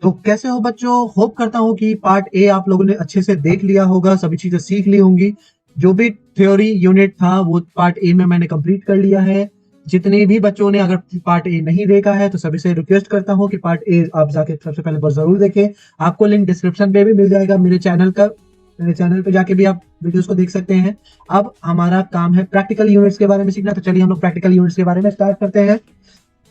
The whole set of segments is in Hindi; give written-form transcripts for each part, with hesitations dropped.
तो कैसे हो बच्चों? होप करता हूँ कि पार्ट ए आप लोगों ने अच्छे से देख लिया होगा, सभी चीजें सीख ली होंगी। जो भी थ्योरी यूनिट था वो पार्ट ए में मैंने कंप्लीट कर लिया है। जितने भी बच्चों ने अगर पार्ट ए नहीं देखा है तो सभी से रिक्वेस्ट करता हूँ कि पार्ट ए आप जाके सबसे पहले बस जरूर देखें। आपको लिंक डिस्क्रिप्शन पे भी मिल जाएगा मेरे चैनल का। मेरे चैनल पे जाके भी आप वीडियोस को देख सकते हैं। अब हमारा काम है प्रैक्टिकल यूनिट्स के बारे में सीखना, तो चलिए हम लोग प्रैक्टिकल यूनिट्स के बारे में स्टार्ट करते हैं।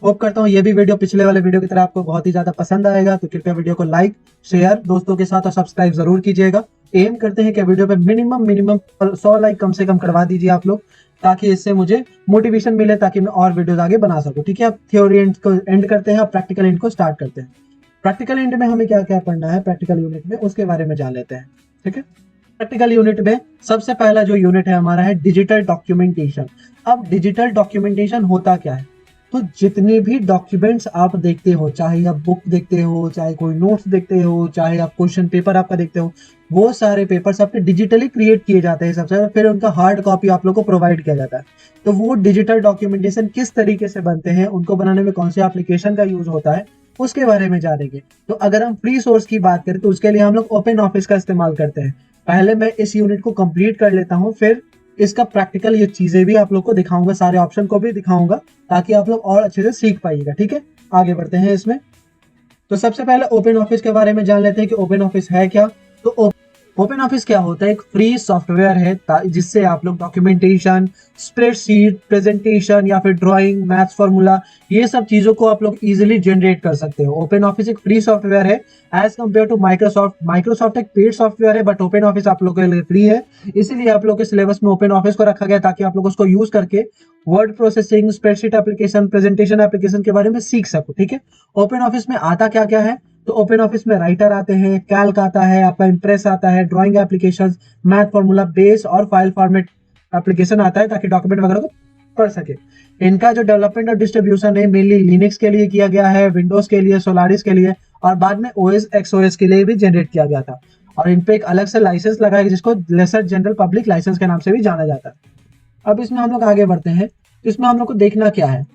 होप करता हूँ ये भी वीडियो पिछले वाले वीडियो की तरह आपको बहुत ही ज्यादा पसंद आएगा, तो कृपया वीडियो को लाइक शेयर दोस्तों के साथ और सब्सक्राइब जरूर कीजिएगा। एम करते हैं कि वीडियो पे मिनिमम मिनिमम 100 लाइक कम से कम करवा दीजिए आप लोग, ताकि इससे मुझे मोटिवेशन मिले, ताकि मैं और वीडियोस आगे बना सकूं। ठीक है, अब थ्योरी एंड को एंड करते हैं और प्रैक्टिकल एंड को स्टार्ट करते हैं। प्रैक्टिकल एंड में हमें क्या क्या पढ़ना है प्रैक्टिकल यूनिट में, उसके बारे में जान लेते हैं। ठीक है, प्रैक्टिकल यूनिट में सबसे पहला जो यूनिट है हमारा है डिजिटल डॉक्यूमेंटेशन। अब डिजिटल डॉक्यूमेंटेशन होता क्या है? तो जितने भी डॉक्यूमेंट्स आप देखते हो, चाहे आप बुक देखते हो, चाहे कोई नोट्स देखते हो, चाहे आप क्वेश्चन पेपर आपका देखते हो, वो सारे पेपर्स आपके डिजिटली क्रिएट किए जाते हैं सबसे, फिर उनका हार्ड कॉपी आप लोग को प्रोवाइड किया जाता है। तो वो डिजिटल डॉक्यूमेंटेशन किस तरीके से बनते हैं, उनको बनाने में कौन से एप्लीकेशन का यूज होता है, उसके बारे में जानेंगे। तो अगर हम फ्री सोर्स की बात करें तो उसके लिए हम लोग ओपन ऑफिस का इस्तेमाल करते हैं। पहले मैं इस यूनिट को कंप्लीट कर लेता हूँ, फिर इसका प्रैक्टिकल ये चीजें भी आप लोग को दिखाऊंगा, सारे ऑप्शन को भी दिखाऊंगा, ताकि आप लोग और अच्छे से सीख पाइएगा। ठीक है, आगे बढ़ते हैं इसमें। तो सबसे पहले ओपन ऑफिस के बारे में जान लेते हैं कि ओपन ऑफिस है क्या। तो ओपन ऑफिस क्या होता है? एक फ्री सॉफ्टवेयर है जिससे आप लोग डॉक्यूमेंटेशन, स्प्रेडशीट, प्रेजेंटेशन या फिर ड्राइंग, मैथ्स फॉर्मूला, ये सब चीजों को आप लोग इजीली जनरेट कर सकते हो। ओपन ऑफिस एक फ्री सॉफ्टवेयर है as compare to Microsoft. Microsoft एक पेड सॉफ्टवेयर है, बट ओपन ऑफिस आप लोग के लिए फ्री है। इसीलिए आप लोग के सिलेबस में ओपन ऑफिस को रखा गया, ताकि आप लोग उसको यूज करके word processing, spreadsheet application, presentation application के बारे में सीख सको। ठीक है, ओपन ऑफिस में आता क्या क्या है? तो ओपन ऑफिस में राइटर आते हैं, कैल्क आता है, आपका इंप्रेस आता है, drawing applications, math formula base और फाइल फॉर्मेट एप्लीकेशन आता है, ताकि डॉक्यूमेंट वगैरह को पढ़ सके। इनका जो डेवलपमेंट और डिस्ट्रीब्यूशन है मेनली लिनक्स के लिए किया गया है, विंडोज के लिए, सोलारिस के लिए, और बाद में ओएस एक्सओएस के लिए भी जनरेट किया गया था। और इन पे एक अलग से लाइसेंस लगा है, जिसको लेसर जनरल पब्लिक लाइसेंस के नाम से भी जाना जाता है। अब इसमें हम लोग आगे बढ़ते हैं। तो इसमें हम लोग को देखना क्या है?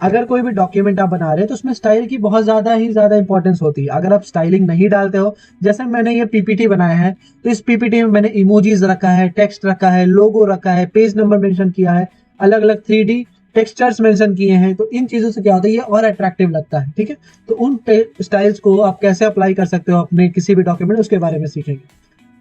अगर कोई भी डॉक्यूमेंट आप बना रहे हैं तो उसमें स्टाइल की बहुत ज्यादा इंपॉर्टेंस होती है। अगर आप स्टाइलिंग नहीं डालते हो, जैसे मैंने ये पीपीटी बनाया है, तो इस पीपीटी में मैंने इमोजीज रखा है, टेक्स्ट रखा है, लोगो रखा है, पेज नंबर मेंशन किया है, अलग अलग 3D टेक्सचर्स मेंशन किए हैं। तो इन चीजों से क्या होता है, ये और अट्रैक्टिव लगता है। ठीक है, तो उन स्टाइल्स को आप कैसे अप्लाई कर सकते हो अपने किसी भी डॉक्यूमेंट, उसके बारे में सीखेंगे।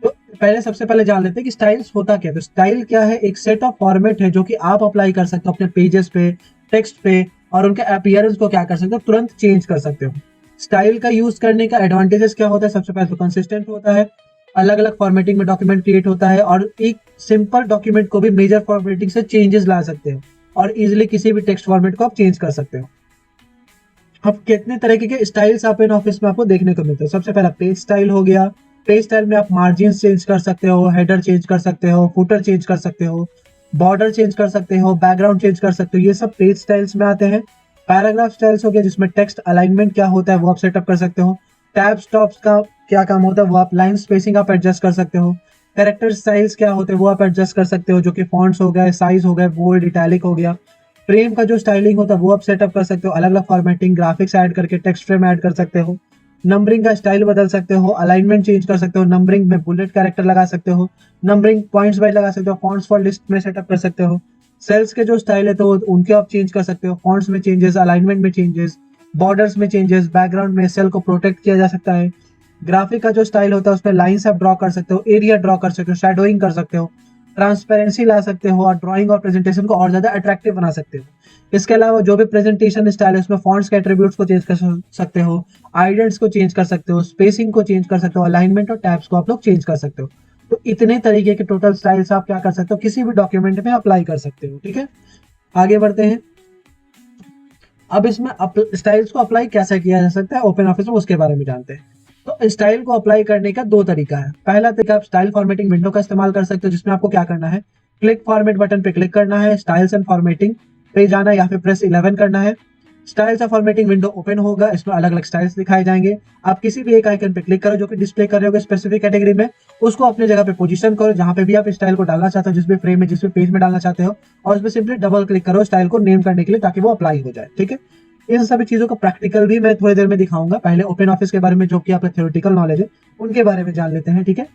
तो पहले सबसे पहले जान लेते हैं कि स्टाइल्स होता क्या है। तो स्टाइल क्या है? एक सेट ऑफ फॉर्मेट है जो कि आप अप्लाई कर सकते हो अपने पेजेस पे, टेक्स्ट पे, और उनके अपीयरेंस को क्या कर सकते हो, तुरंत चेंज कर सकते हो। स्टाइल का यूज करने का एडवांटेजेस क्या होता है? सबसे पहले तो कंसिस्टेंट होता है, अलग अलग फॉर्मेटिंग में डॉक्यूमेंट क्रिएट होता है, और एक सिंपल डॉक्यूमेंट को भी मेजर फॉर्मेटिंग से चेंजेस ला सकते हो, और इजिली किसी भी टेक्स्ट फॉर्मेट को आप चेंज कर सकते हो। अब कितने तरह के स्टाइल्स आप इन ऑफिस में आपको देखने को मिलते हैं। सबसे पहला पेज स्टाइल हो गया। पेज स्टाइल में आप मार्जिन चेंज कर सकते हो, हेडर चेंज कर सकते हो, फुटर चेंज कर सकते हो, बॉर्डर चेंज कर सकते हो, बैकग्राउंड चेंज कर सकते हो, ये सब पेज स्टाइल्स में आते हैं। पैराग्राफ स्टाइल्स हो गया, जिसमें टेक्स्ट अलाइनमेंट क्या होता है वो आप सेटअप कर सकते हो। टैब स्टॉप्स का क्या काम होता है, वो आप लाइन स्पेसिंग आप एडजस्ट कर सकते हो। कैरेक्टर स्टाइल्स क्या होते हैं वो आप एडजस्ट कर सकते हो, जो कि फॉन्ट्स हो गए, साइज हो गए, बोल्ड, इटैलिक हो गया। फ्रेम का जो स्टाइलिंग होता है वो आप सेटअप कर सकते हो, अलग अलग फॉर्मेटिंग, ग्राफिक्स ऐड करके टेक्स्ट फ्रेम ऐड कर सकते हो। नंबरिंग का स्टाइल बदल सकते हो, अलाइनमेंट चेंज कर सकते हो, नंबरिंग में बुलेट कैरेक्टर लगा सकते हो, नंबरिंग पॉइंट्स वाइज लगा सकते हो, फॉन्ट्स फॉर लिस्ट में सेटअप कर सकते हो। सेल्स के जो स्टाइल है तो उनके आप चेंज कर सकते हो, फॉन्ट्स में चेंजेस, अलाइनमेंट में चेंजेस, बॉर्डर्स में चेंजेस, बैकग्राउंड में सेल को प्रोटेक्ट किया जा सकता है। ग्राफिक का जो स्टाइल होता है उसमें लाइंस आप ड्रॉ कर सकते हो, एरिया ड्रॉ कर सकते हो, शैडोइंग कर सकते हो, ट्रांसपेरेंसी ला सकते हो, और ड्राइंग और प्रेजेंटेशन को और ज्यादा अट्रैक्टिव बना सकते हो। इसके अलावा जो भी प्रेजेंटेशन स्टाइल है उसमें फॉन्ट्स के एट्रीब्यूट्स को चेंज कर सकते हो, आइडेंट्स को चेंज कर सकते हो, स्पेसिंग को चेंज कर सकते हो, अलाइनमेंट और टैब्स को आप लोग चेंज कर सकते हो। तो इतने तरीके के टोटल स्टाइल्स आप क्या कर सकते हो, किसी भी डॉक्यूमेंट में अप्लाई कर सकते हो। ठीक है, आगे बढ़ते हैं। अब इसमें स्टाइल्स को अप्लाई कैसे किया जा सकता है ओपन ऑफिस में, उसके बारे में जानते हैं। तो स्टाइल को अप्लाई करने का दो तरीका है। पहला तरीका, आप स्टाइल फॉर्मेटिंग विंडो का इस्तेमाल कर सकते हो, जिसमें आपको क्या करना है, क्लिक फॉर्मेट बटन पे क्लिक करना है, स्टाइल्स एंड फॉर्मेटिंग पे जाना है, या फिर प्रेस 11 करना है। Styles and formatting window open होगा, इसमें अलग अलग स्टाइल्स दिखाए जाएंगे। आप किसी भी एक आइकन पे क्लिक करो जो कि डिस्प्ले कर रहे हो स्पेसिफिक कैटेगरी में, उसको अपने जगह पे पोजीशन करो जहां पे भी आप स्टाइल को डालना चाहते हो, जिस भी फ्रेम में, जिस भी पेज में डालना चाहते हो, और उसमें सिंपली डबल क्लिक करो स्टाइल को नेम करने के लिए, ताकि वो अप्लाई हो जाए। ठीक है, इन सभी चीजों का प्रैक्टिकल भी मैं थोड़ी देर में दिखाऊंगा। पहले ओपन ऑफिस के बारे में जो कि आपका थ्योरेटिकल नॉलेज है उनके बारे में जान लेते हैं, ठीक है।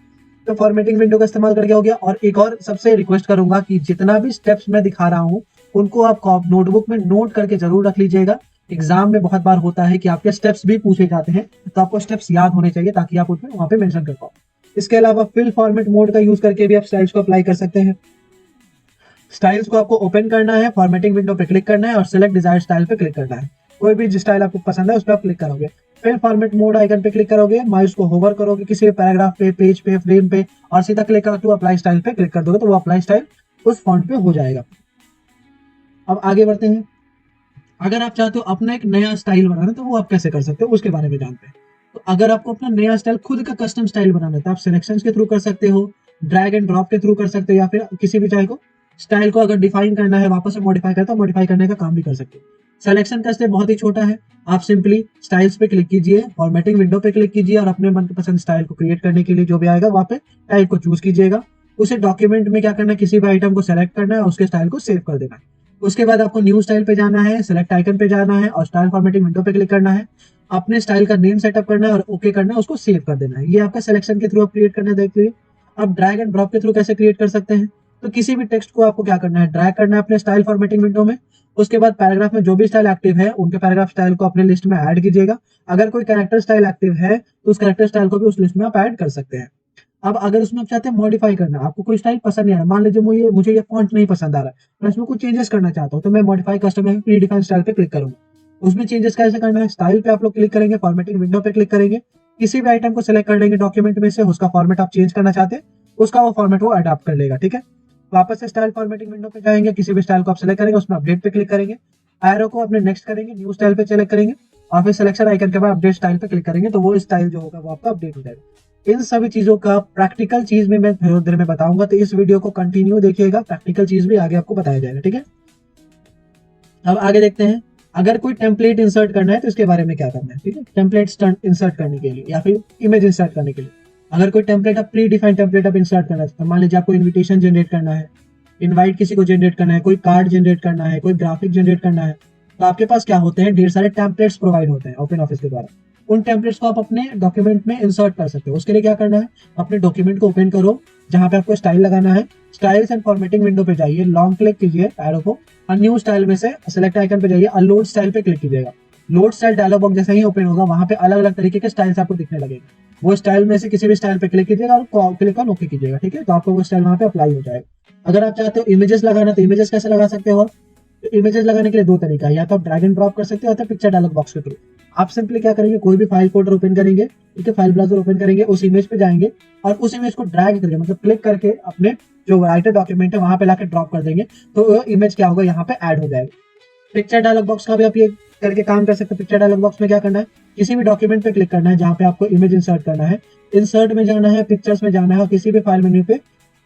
तो फॉर्मेटिंग विंडो का इस्तेमाल करके हो गया। और एक और सबसे रिक्वेस्ट करूंगा कि जितना भी स्टेप्स मैं दिखा रहा हूँ उनको आप नोटबुक में नोट करके जरूर रख लीजिएगा। एग्जाम में बहुत बार होता है कि आपके स्टेप्स भी पूछे जाते हैं, तो आपको स्टेप्स याद होने चाहिए ताकि आप उसमें वहां पे मेंशन कर पाओ। इसके अलावा फिल फॉर्मेट मोड का यूज करके भी आप स्टाइल्स को अप्लाई कर सकते हैं। स्टाइल्स को आपको ओपन करना है, फॉर्मेटिंग विंडो पे क्लिक करना है और सिलेक्ट डिजायर स्टाइल पे क्लिक करना है। कोई भी जिस स्टाइल आपको पसंद है उस पर आप क्लिक करोगे, फिर फॉर्मेट मोड आइकन पे क्लिक करोगे, माउस को होवर करोगे किसी भी पैराग्राफ पे, पेज पे, फ्रेम पे और सीधा क्लिक कर टू अप्लाई स्टाइल पे क्लिक कर दोगे तो वो अप्लाई स्टाइल उस फॉन्ट पे हो जाएगा। अब आगे बढ़ते हैं। अगर आप चाहते हो अपना एक नया स्टाइल बनाना तो वो आप कैसे कर सकते हो उसके बारे में जानते हैं। तो अगर आपको अपना नया स्टाइल खुद का कस्टम स्टाइल बनाना है तो आप सिलेक्शंस के थ्रू कर सकते हो, ड्रैग एंड ड्रॉप के थ्रू कर सकते हो, या फिर किसी भी चाहे को स्टाइल को अगर डिफाइन करना है वापस से मॉडिफाई करता है मॉडिफाई करने का काम भी कर सकते हो। सिलेक्शन का स्टेप बहुत ही छोटा है। आप सिंपली स्टाइल्स पे क्लिक कीजिए, फॉर्मेटिंग विंडो पे क्लिक कीजिए और अपने मनपसंद स्टाइल को क्रिएट करने के लिए जो भी आएगा वहां पे टाइप को चूज कीजिएगा। उसे डॉक्यूमेंट में क्या करना है, किसी भी आइटम को सेलेक्ट करना है, उसके स्टाइल को सेव कर देना है। उसके बाद आपको न्यू स्टाइल पे जाना है, सिलेक्ट आइकन पे जाना है और स्टाइल फॉर्मेटिंग विंडो पे क्लिक करना है। अपने स्टाइल का नेम सेटअप करना है और ओके करना है, उसको सेव कर देना है। ये आपका सिलेक्शन के थ्रू आप क्रिएट करना देखिए। अब ड्रैग एंड ड्रॉप के थ्रू कैसे क्रिएट कर सकते हैं, तो किसी भी टेक्स्ट को आपको क्या करना है, ड्रैग करना है अपने स्टाइल फॉर्मेटिंग विंडो में। उसके बाद पैराग्राफ में जो भी स्टाइल एक्टिव है उनके पैराग्राफ स्टाइल को अपने लिस्ट में ऐड कीजिएगा। अगर कोई कैरेक्टर स्टाइल एक्टिव है तो उस कैरेक्टर स्टाइल को भी उस लिस्ट में आप ऐड कर सकते हैं। अब अगर उसमें आप चाहते हैं मॉडिफाई करना, आपको कोई स्टाइल पसंद नहीं आ रहा, मान लीजिए मुझे ये फॉन्ट नहीं पसंद आ रहा है, मैं इसमें कुछ चेंजेस करना चाहता हूँ, तो मैं मॉडिफाई कस्टम प्रीडिफाइन स्टाइल पे क्लिक करूंगा। उसमें चेंजेस कैसे करना है, स्टाइल पे आप लोग क्लिक करेंगे, फॉर्मेटिंग विंडो पे क्लिक करेंगे, किसी भी आइटम को सिलेक्ट कर लेंगे डॉक्यूमेंट में से, उसका फॉर्मेट आप चेंज करना चाहते हैं उसका वो फॉर्मेट वो अडॉप्ट कर लेगा, ठीक है। वापस से स्टाइल फॉर्मेटिंग विंडो पे जाएंगे, किसी भी स्टाइल को आप सिलेक्ट करेंगे, उसमें अपडेट पे क्लिक करेंगे, एरो को अपने नेक्स्ट करेंगे, न्यू स्टाइल पे सेलेक्ट करेंगे और फिर सिलेक्शन आइकन के बाद अपडेट स्टाइल पे क्लिक करेंगे तो वो स्टाइल जो होगा वो आपका अपडेट हो जाएगा। इन सभी चीजों का प्रैक्टिकल चीज में मैं थोड़ी देर में बताऊंगा, तो इस वीडियो को कंटिन्यू देखिएगा, प्रैक्टिकल चीज भी आगे आपको बताया जाएगा, ठीक है। अब आगे देखते हैं। अगर कोई टेम्पलेट इंसर्ट करना है तो इसके बारे में क्या करना है, ठीक है। टेम्पलेट इंसर्ट करने के लिए या फिर इमेज इंसर्ट करने के लिए अगर कोई टेम्पलेट आप प्री डिफाइंड टेम्पलेट आप इंसर्ट करना है, तो मान लीजिए आपको इन्विटेशन जनरेट करना है, इनवाइट किसी को जनरेट करना है, कोई कार्ड जनरेट करना है, कोई ग्राफिक जनरेट करना है, तो आपके पास क्या होते हैं, ढेर सारे टेम्पलेट्स प्रोवाइड होते हैं ओपन ऑफिस के द्वारा। उन टेम्पलेट्स को आप अपने डॉक्यूमेंट में इंसर्ट कर सकते हो। उसके लिए क्या करना है, अपने डॉक्यूमेंट को ओपन करो, जहां पे आपको स्टाइल लगाना है, स्टाइल्स एंड फॉर्मेटिंग विंडो पे जाइए, लॉन्ग क्लिक कीजिए एरो को और न्यू स्टाइल में से सिलेक्ट आइकन पे जाइए और लोड स्टाइल पे क्लिक कीजिएगा। लोड स्टाइल डायलॉग बॉक्स जैसे ही ओपन होगा वहां पे अलग अलग तरीके के स्टाइल्स आपको दिखने लगेंगे। वो स्टाइल में से किसी भी स्टाइल पे क्लिक कीजिएगा और क्लिक ऑन ओके कीजिएगा, ठीक है। तो आपको वो स्टाइल वहां पे अप्लाई हो जाएगा। अगर आप चाहते हो इमेजेस लगाना तो इमेजेस कैसे लगा सकते हो, तो इमेजेस लगाने के लिए दो तरीका है, या तो आप ड्रैग एंड ड्रॉप कर सकते हो या तो पिक्चर डायलॉग बॉक्स के थ्रू। आप सिंपली क्या करेंगे, कोई भी फाइल फोल्डर ओपन करेंगे, ठीक है, फाइल ब्राउजर ओपन करेंगे, उस इमेज पे जाएंगे और उस इमेज को ड्रैग करके मतलब क्लिक करके अपने जो राइटर डॉक्यूमेंट है वहां पे लाके ड्रॉप कर देंगे तो वो इमेज क्या होगा यहाँ पे ऐड हो जाएगा। पिक्चर डायलॉग बॉक्स का भी आप ये करके काम कर सकते हैं। पिक्चर डायलॉग बॉक्स में क्या करना है, किसी भी डॉक्यूमेंट पे क्लिक करना है जहाँ पे आपको इमेज इंसर्ट करना है, इंसर्ट में जाना है, पिक्चर्स में जाना है और किसी भी फाइल मेन्यू पे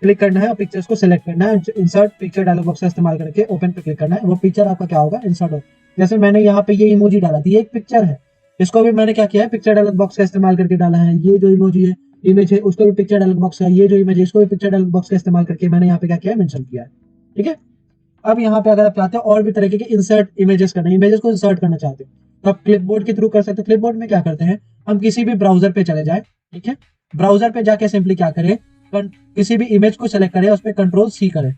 क्लिक करना है और पिक्चर्स को सिलेक्ट करना है। इंसर्ट पिक्चर डायलॉग बॉक्स का इस्तेमाल करके ओपन पे क्लिक करना है, वो पिक्चर आपका क्या होगा इंसर्ट हो। जैसे मैंने यहाँ पे ये इमोजी डाला थी, ये एक पिक्चर है, इसको भी मैंने क्या किया है पिक्चर डायलॉग बॉक्स का इस्तेमाल करके डाला है। ये जो इमोजी है इमेज है उसको भी पिक्चर डायलॉग बॉक्स का, ये जो इमेज है इसको भी पिक्चर डायलॉग बॉक्स का इस्तेमाल करके मैंने यहाँ पे क्या किया है मेंशन किया है, ठीक है। अब यहाँ पे अगर आप चाहते हो और भी तरीके के इंसर्ट इमेजेस करना, इमेजेस को इंसर्ट करना चाहते हो तो आप क्लिपबोर्ड के थ्रू कर सकते हो। क्लिपबोर्ड में क्या करते हैं, हम किसी भी ब्राउजर पे चले जाए, ठीक है, ब्राउजर पे जाके सिंपली क्या करें, किसी भी इमेज को सेलेक्ट करें, उस पर कंट्रोल सी करें,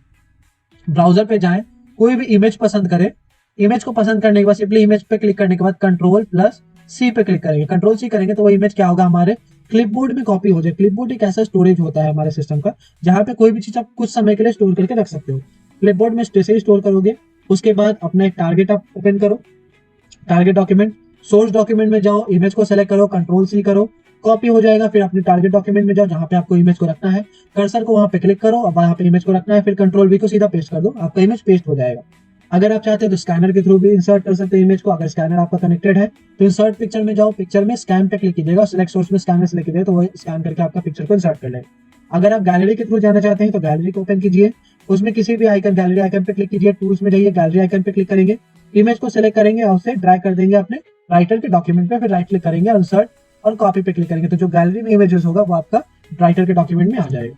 ब्राउजर पे जाए, कोई भी इमेज पसंद करें, इमेज को पसंद करने के बाद सिंपली इमेज पे क्लिक करने के बाद कंट्रोल प्लस सी पे क्लिक करेंगे, कंट्रोल सी करेंगे तो वो इमेज क्या होगा हमारे क्लिपबोर्ड में कॉपी हो जाए। क्लिपबोर्ड एक ऐसा स्टोरेज होता है हमारे सिस्टम का जहां पे कोई भी चीज आप कुछ समय के लिए स्टोर करके रख सकते हो। क्लिपबोर्ड में जैसे ही स्टोर करोगे उसके बाद अपना एक टारगेट आप ओपन करो, टारगेट डॉक्यूमेंट, सोर्स डॉक्यूमेंट में जाओ, इमेज को सेलेक्ट करो, कंट्रोल सी करो, कॉपी हो जाएगा। फिर अपने टारगेट डॉक्यूमेंट में जाओ जहां पे आपको इमेज को रखना है, कर्सर को वहां पे क्लिक करो, अब वहां पे इमेज को रखना है, फिर कंट्रोल वी को सीधा पेस्ट कर दो, आपका इमेज पेस्ट हो जाएगा। अगर आप चाहते हो तो स्कैनर के थ्रू भी इंसर्ट कर सकते हैं इमेज को। अगर स्कैनर आपका कनेक्टेड है तो इंसर्ट पिक्चर में जाओ, पिक्चर में स्कैन पे क्लिक कीजिएगा, सिलेक्ट सोर्स में स्कैनर सेलेक्ट कीजिएगा तो वो स्कैन करके आपका पिक्चर को इंसर्ट कर लेगा। अगर आप गैलरी के थ्रू जाना चाहते हैं तो गैलरी को ओपन कीजिए, उसमें किसी भी आइकन गैलरी आइकन पे क्लिक कीजिए, टूल्स में जाइए, गैलरी आइकन पे क्लिक करेंगे, इमेज को सिलेक्ट करेंगे और उसे ड्रैग कर देंगे अपने राइटर के डॉक्यूमेंट पे, फिर राइट क्लिक करेंगे, इंसर्ट और कॉपी पे क्लिक करेंगे तो जो गैलरी में इमेजेस होगा वो आपका राइटर के डॉक्यूमेंट में आ जाएगा।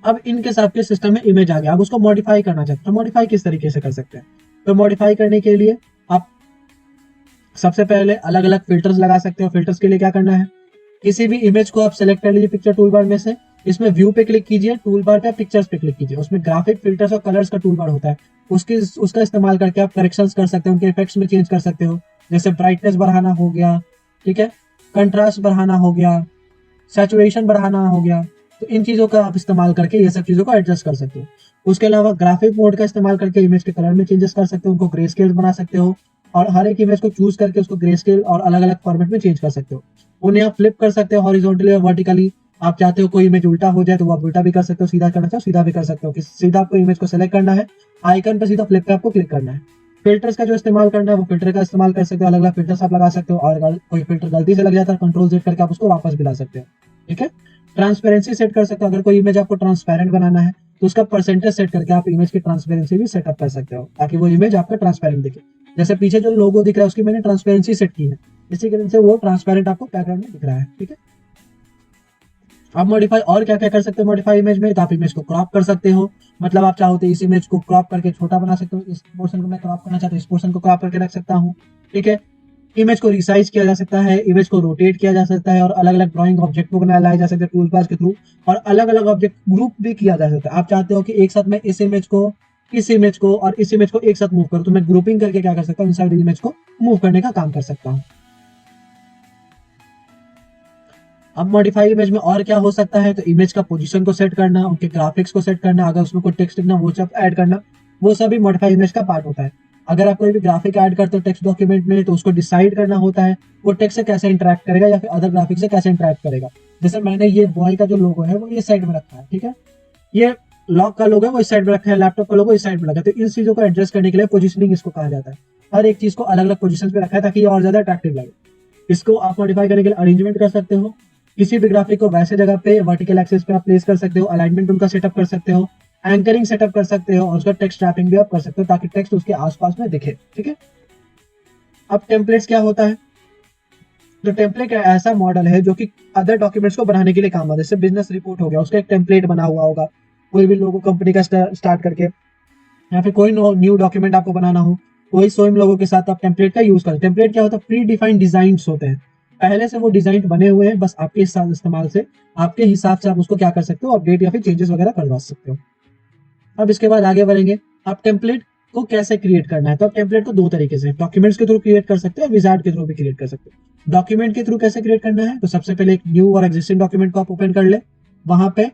अब इनके साथ के सिस्टम में इमेज आ गया, अब उसको मॉडिफाई करना चाहते हैं तो मॉडिफाई किस तरीके से कर सकते हैं, तो मॉडिफाई करने के लिए सबसे पहले अलग अलग फिल्टर्स लगा सकते हो। फिल्टर्स के लिए क्या करना है, किसी भी इमेज को आप सेलेक्ट कर लीजिए पिक्चर टूल बार में से, इसमें व्यू पे क्लिक कीजिए, टूल बार पे पिक्चर्स पे क्लिक कीजिए, उसमें ग्राफिक फिल्टर्स और कलर्स का टूल बार होता है, उसका इस्तेमाल करके आप करेक्शंस कर सकते हो, उनके इफेक्ट्स में चेंज कर सकते हो, जैसे ब्राइटनेस बढ़ाना हो गया, ठीक है, कंट्रास्ट बढ़ाना हो गया, सैचुरेशन बढ़ाना हो गया। तो इन चीजों का आप इस्तेमाल करके ये सब चीजों को एडजस्ट कर सकते हो। उसके अलावा ग्राफिक मोड का इस्तेमाल करके इमेज के कलर में चेंजेस कर सकते हो, उनको ग्रे स्केल बना सकते हो, और हर एक इमेज को चूज करके उसको ग्रे स्केल और अलग अलग फॉर्मेट में चेंज कर सकते हो। उन्हें आप फ्लिप कर सकते हो हॉरिजॉन्टली और वर्टिकली। आप चाहते हो कोई इमेज उल्टा हो जाए तो वो आप उल्टा भी कर सकते हो, सीधा करना चाहो सीधा भी कर सकते हो। सीधा आपको इमेज को सेलेक्ट करना है, आइकन पर सीधा फ्लिप पे आपको क्लिक करना है। फिल्टर्स का जो इस्तेमाल करना है वो फिल्टर का इस्तेमाल कर सकते हो, अलग अलग फिल्टर्स आप लगा सकते हो, और अगर कोई फिल्टर गलती से लग जाता है कंट्रोल जेड करके आप उसको वापस भी ला सकते हो, ठीक है। ट्रांसपेरेंसी सेट कर सकते हो, अगर कोई इमेज आपको ट्रांसपेरेंट बनाना है तो उसका परसेंटेज सेट करके आप इमेज की ट्रांसपेरेंसी भी सेटअप कर सकते हो, ताकि वो इमेज आपका ट्रांसपेरेंट दिखे। जैसे पीछे जो लोगो दिख रहा है उसकी मैंने ट्रांसपेरेंसी सेट की है, इसी कारण से वो ट्रांसपेरेंट आपको बैकग्राउंड में दिख रहा है, ठीक है। आप मॉडिफाई और क्या क्या कर सकते हो मॉडिफाई इमेज में, तो आप इमेज को क्रॉप कर सकते हो, मतलब आप चाहो तो इस इमेज को क्रॉप करके छोटा बना सकते हो, इस पोर्शन को मैं क्रॉप करना चाहता हूँ, इस पोर्शन को क्रॉप करके रख सकता हूँ, ठीक है। इमेज को रिसाइज किया जा सकता है, इमेज को रोटेट किया जा सकता है, और अलग अलग ड्राइंग ऑब्जेक्ट को बनाया लाया जा सकता है टूल बार के थ्रू, और अलग अलग ऑब्जेक्ट ग्रुप भी किया जा सकता है। आप चाहते हो कि एक साथ में इस इमेज को और इस इमेज को एक साथ मूव करूं, तो मैं ग्रुपिंग करके क्या कर सकता हूँ, इनसाइड इमेज को मूव करने का काम कर सकता हूँ। अब मॉडिफाई इमेज में और क्या हो सकता है, तो इमेज का पोजीशन को सेट करना, उनके ग्राफिक्स को सेट करना, अगर उसमें कोई टेक्स्ट लिखना वो सब ऐड करना, वो सभी मॉडिफाई इमेज का पार्ट होता है। अगर आप कोई भी ग्राफिक ऐड करते हो टेक्स्ट डॉक्यूमेंट में, तो उसको डिसाइड करना होता है वो टेक्स्ट से कैसे इंटरेक्ट करेगा या फिर अदर ग्राफिक से कैसे इंटरेक्ट करेगा। जैसे मैंने ये बॉय का जो लोगो है वो ये साइड में रखा है, ठीक है, ये लॉक का लोगो है वो इस साइड में रखा है, लैपटॉप का लोगो इस साइड में रखा है, तो इन चीजों को एडजस्ट करने के लिए पोजिशनिंग इसको कहा जाता है। हर एक चीज को अलग अलग पोजिशन पे रखा है ताकि ये और ज्यादा अट्रैक्टिव लगे। इसको आप मॉडिफाई करने के लिए अरेंजमेंट कर सकते हो, किसी भी ग्राफिक को वैसे जगह पे वर्टिकल एक्सिस पे आप प्लेस कर सकते हो, अलाइनमेंट उनका सेटअप कर सकते हो, एंकरिंग सेटअप कर सकते हो, और उसका टेक्स्ट रैपिंग भी आप कर सकते हो ताकि टेक्स्ट उसके आसपास में दिखे, ठीक है। अब टेम्पलेट्स क्या होता है, तो टेम्पलेट ऐसा मॉडल है जो कि अदर डॉक्यूमेंट्स को बनाने के लिए काम आता है। जैसे बिजनेस रिपोर्ट हो गया, उसका एक टेम्पलेट बना हुआ होगा, कोई भी लोगो कंपनी का स्टार्ट करके, या फिर कोई न्यू डॉक्यूमेंट आपको बनाना हो, वही सेम लोगों के साथ आप टेम्पलेट का यूज करते हैं। टेम्पलेट क्या होता है, प्री डिफाइंड डिजाइन होते हैं, पहले से वो डिजाइन बने हुए हैं, बस आपके इस्तेमाल से आपके हिसाब से आप उसको क्या कर सकते हो, अपडेट या फिर चेंजेस वगैरह करवा सकते हो। अब इसके बाद आगे बढ़ेंगे, आप टेम्पलेट को कैसे क्रिएट करना है, तो आप टेम्पलेट को दो तरीके से डॉक्यूमेंट्स के थ्रू क्रिएट कर सकते हो और विजार्ड के थ्रू भी क्रिएट कर सकते हो। डॉक्यूमेंट के थ्रू कैसे क्रिएट करना है, तो सबसे पहले एक न्यू और एग्जिस्टिंग डॉक्यूमेंट को आप ओपन कर ले, वहां पे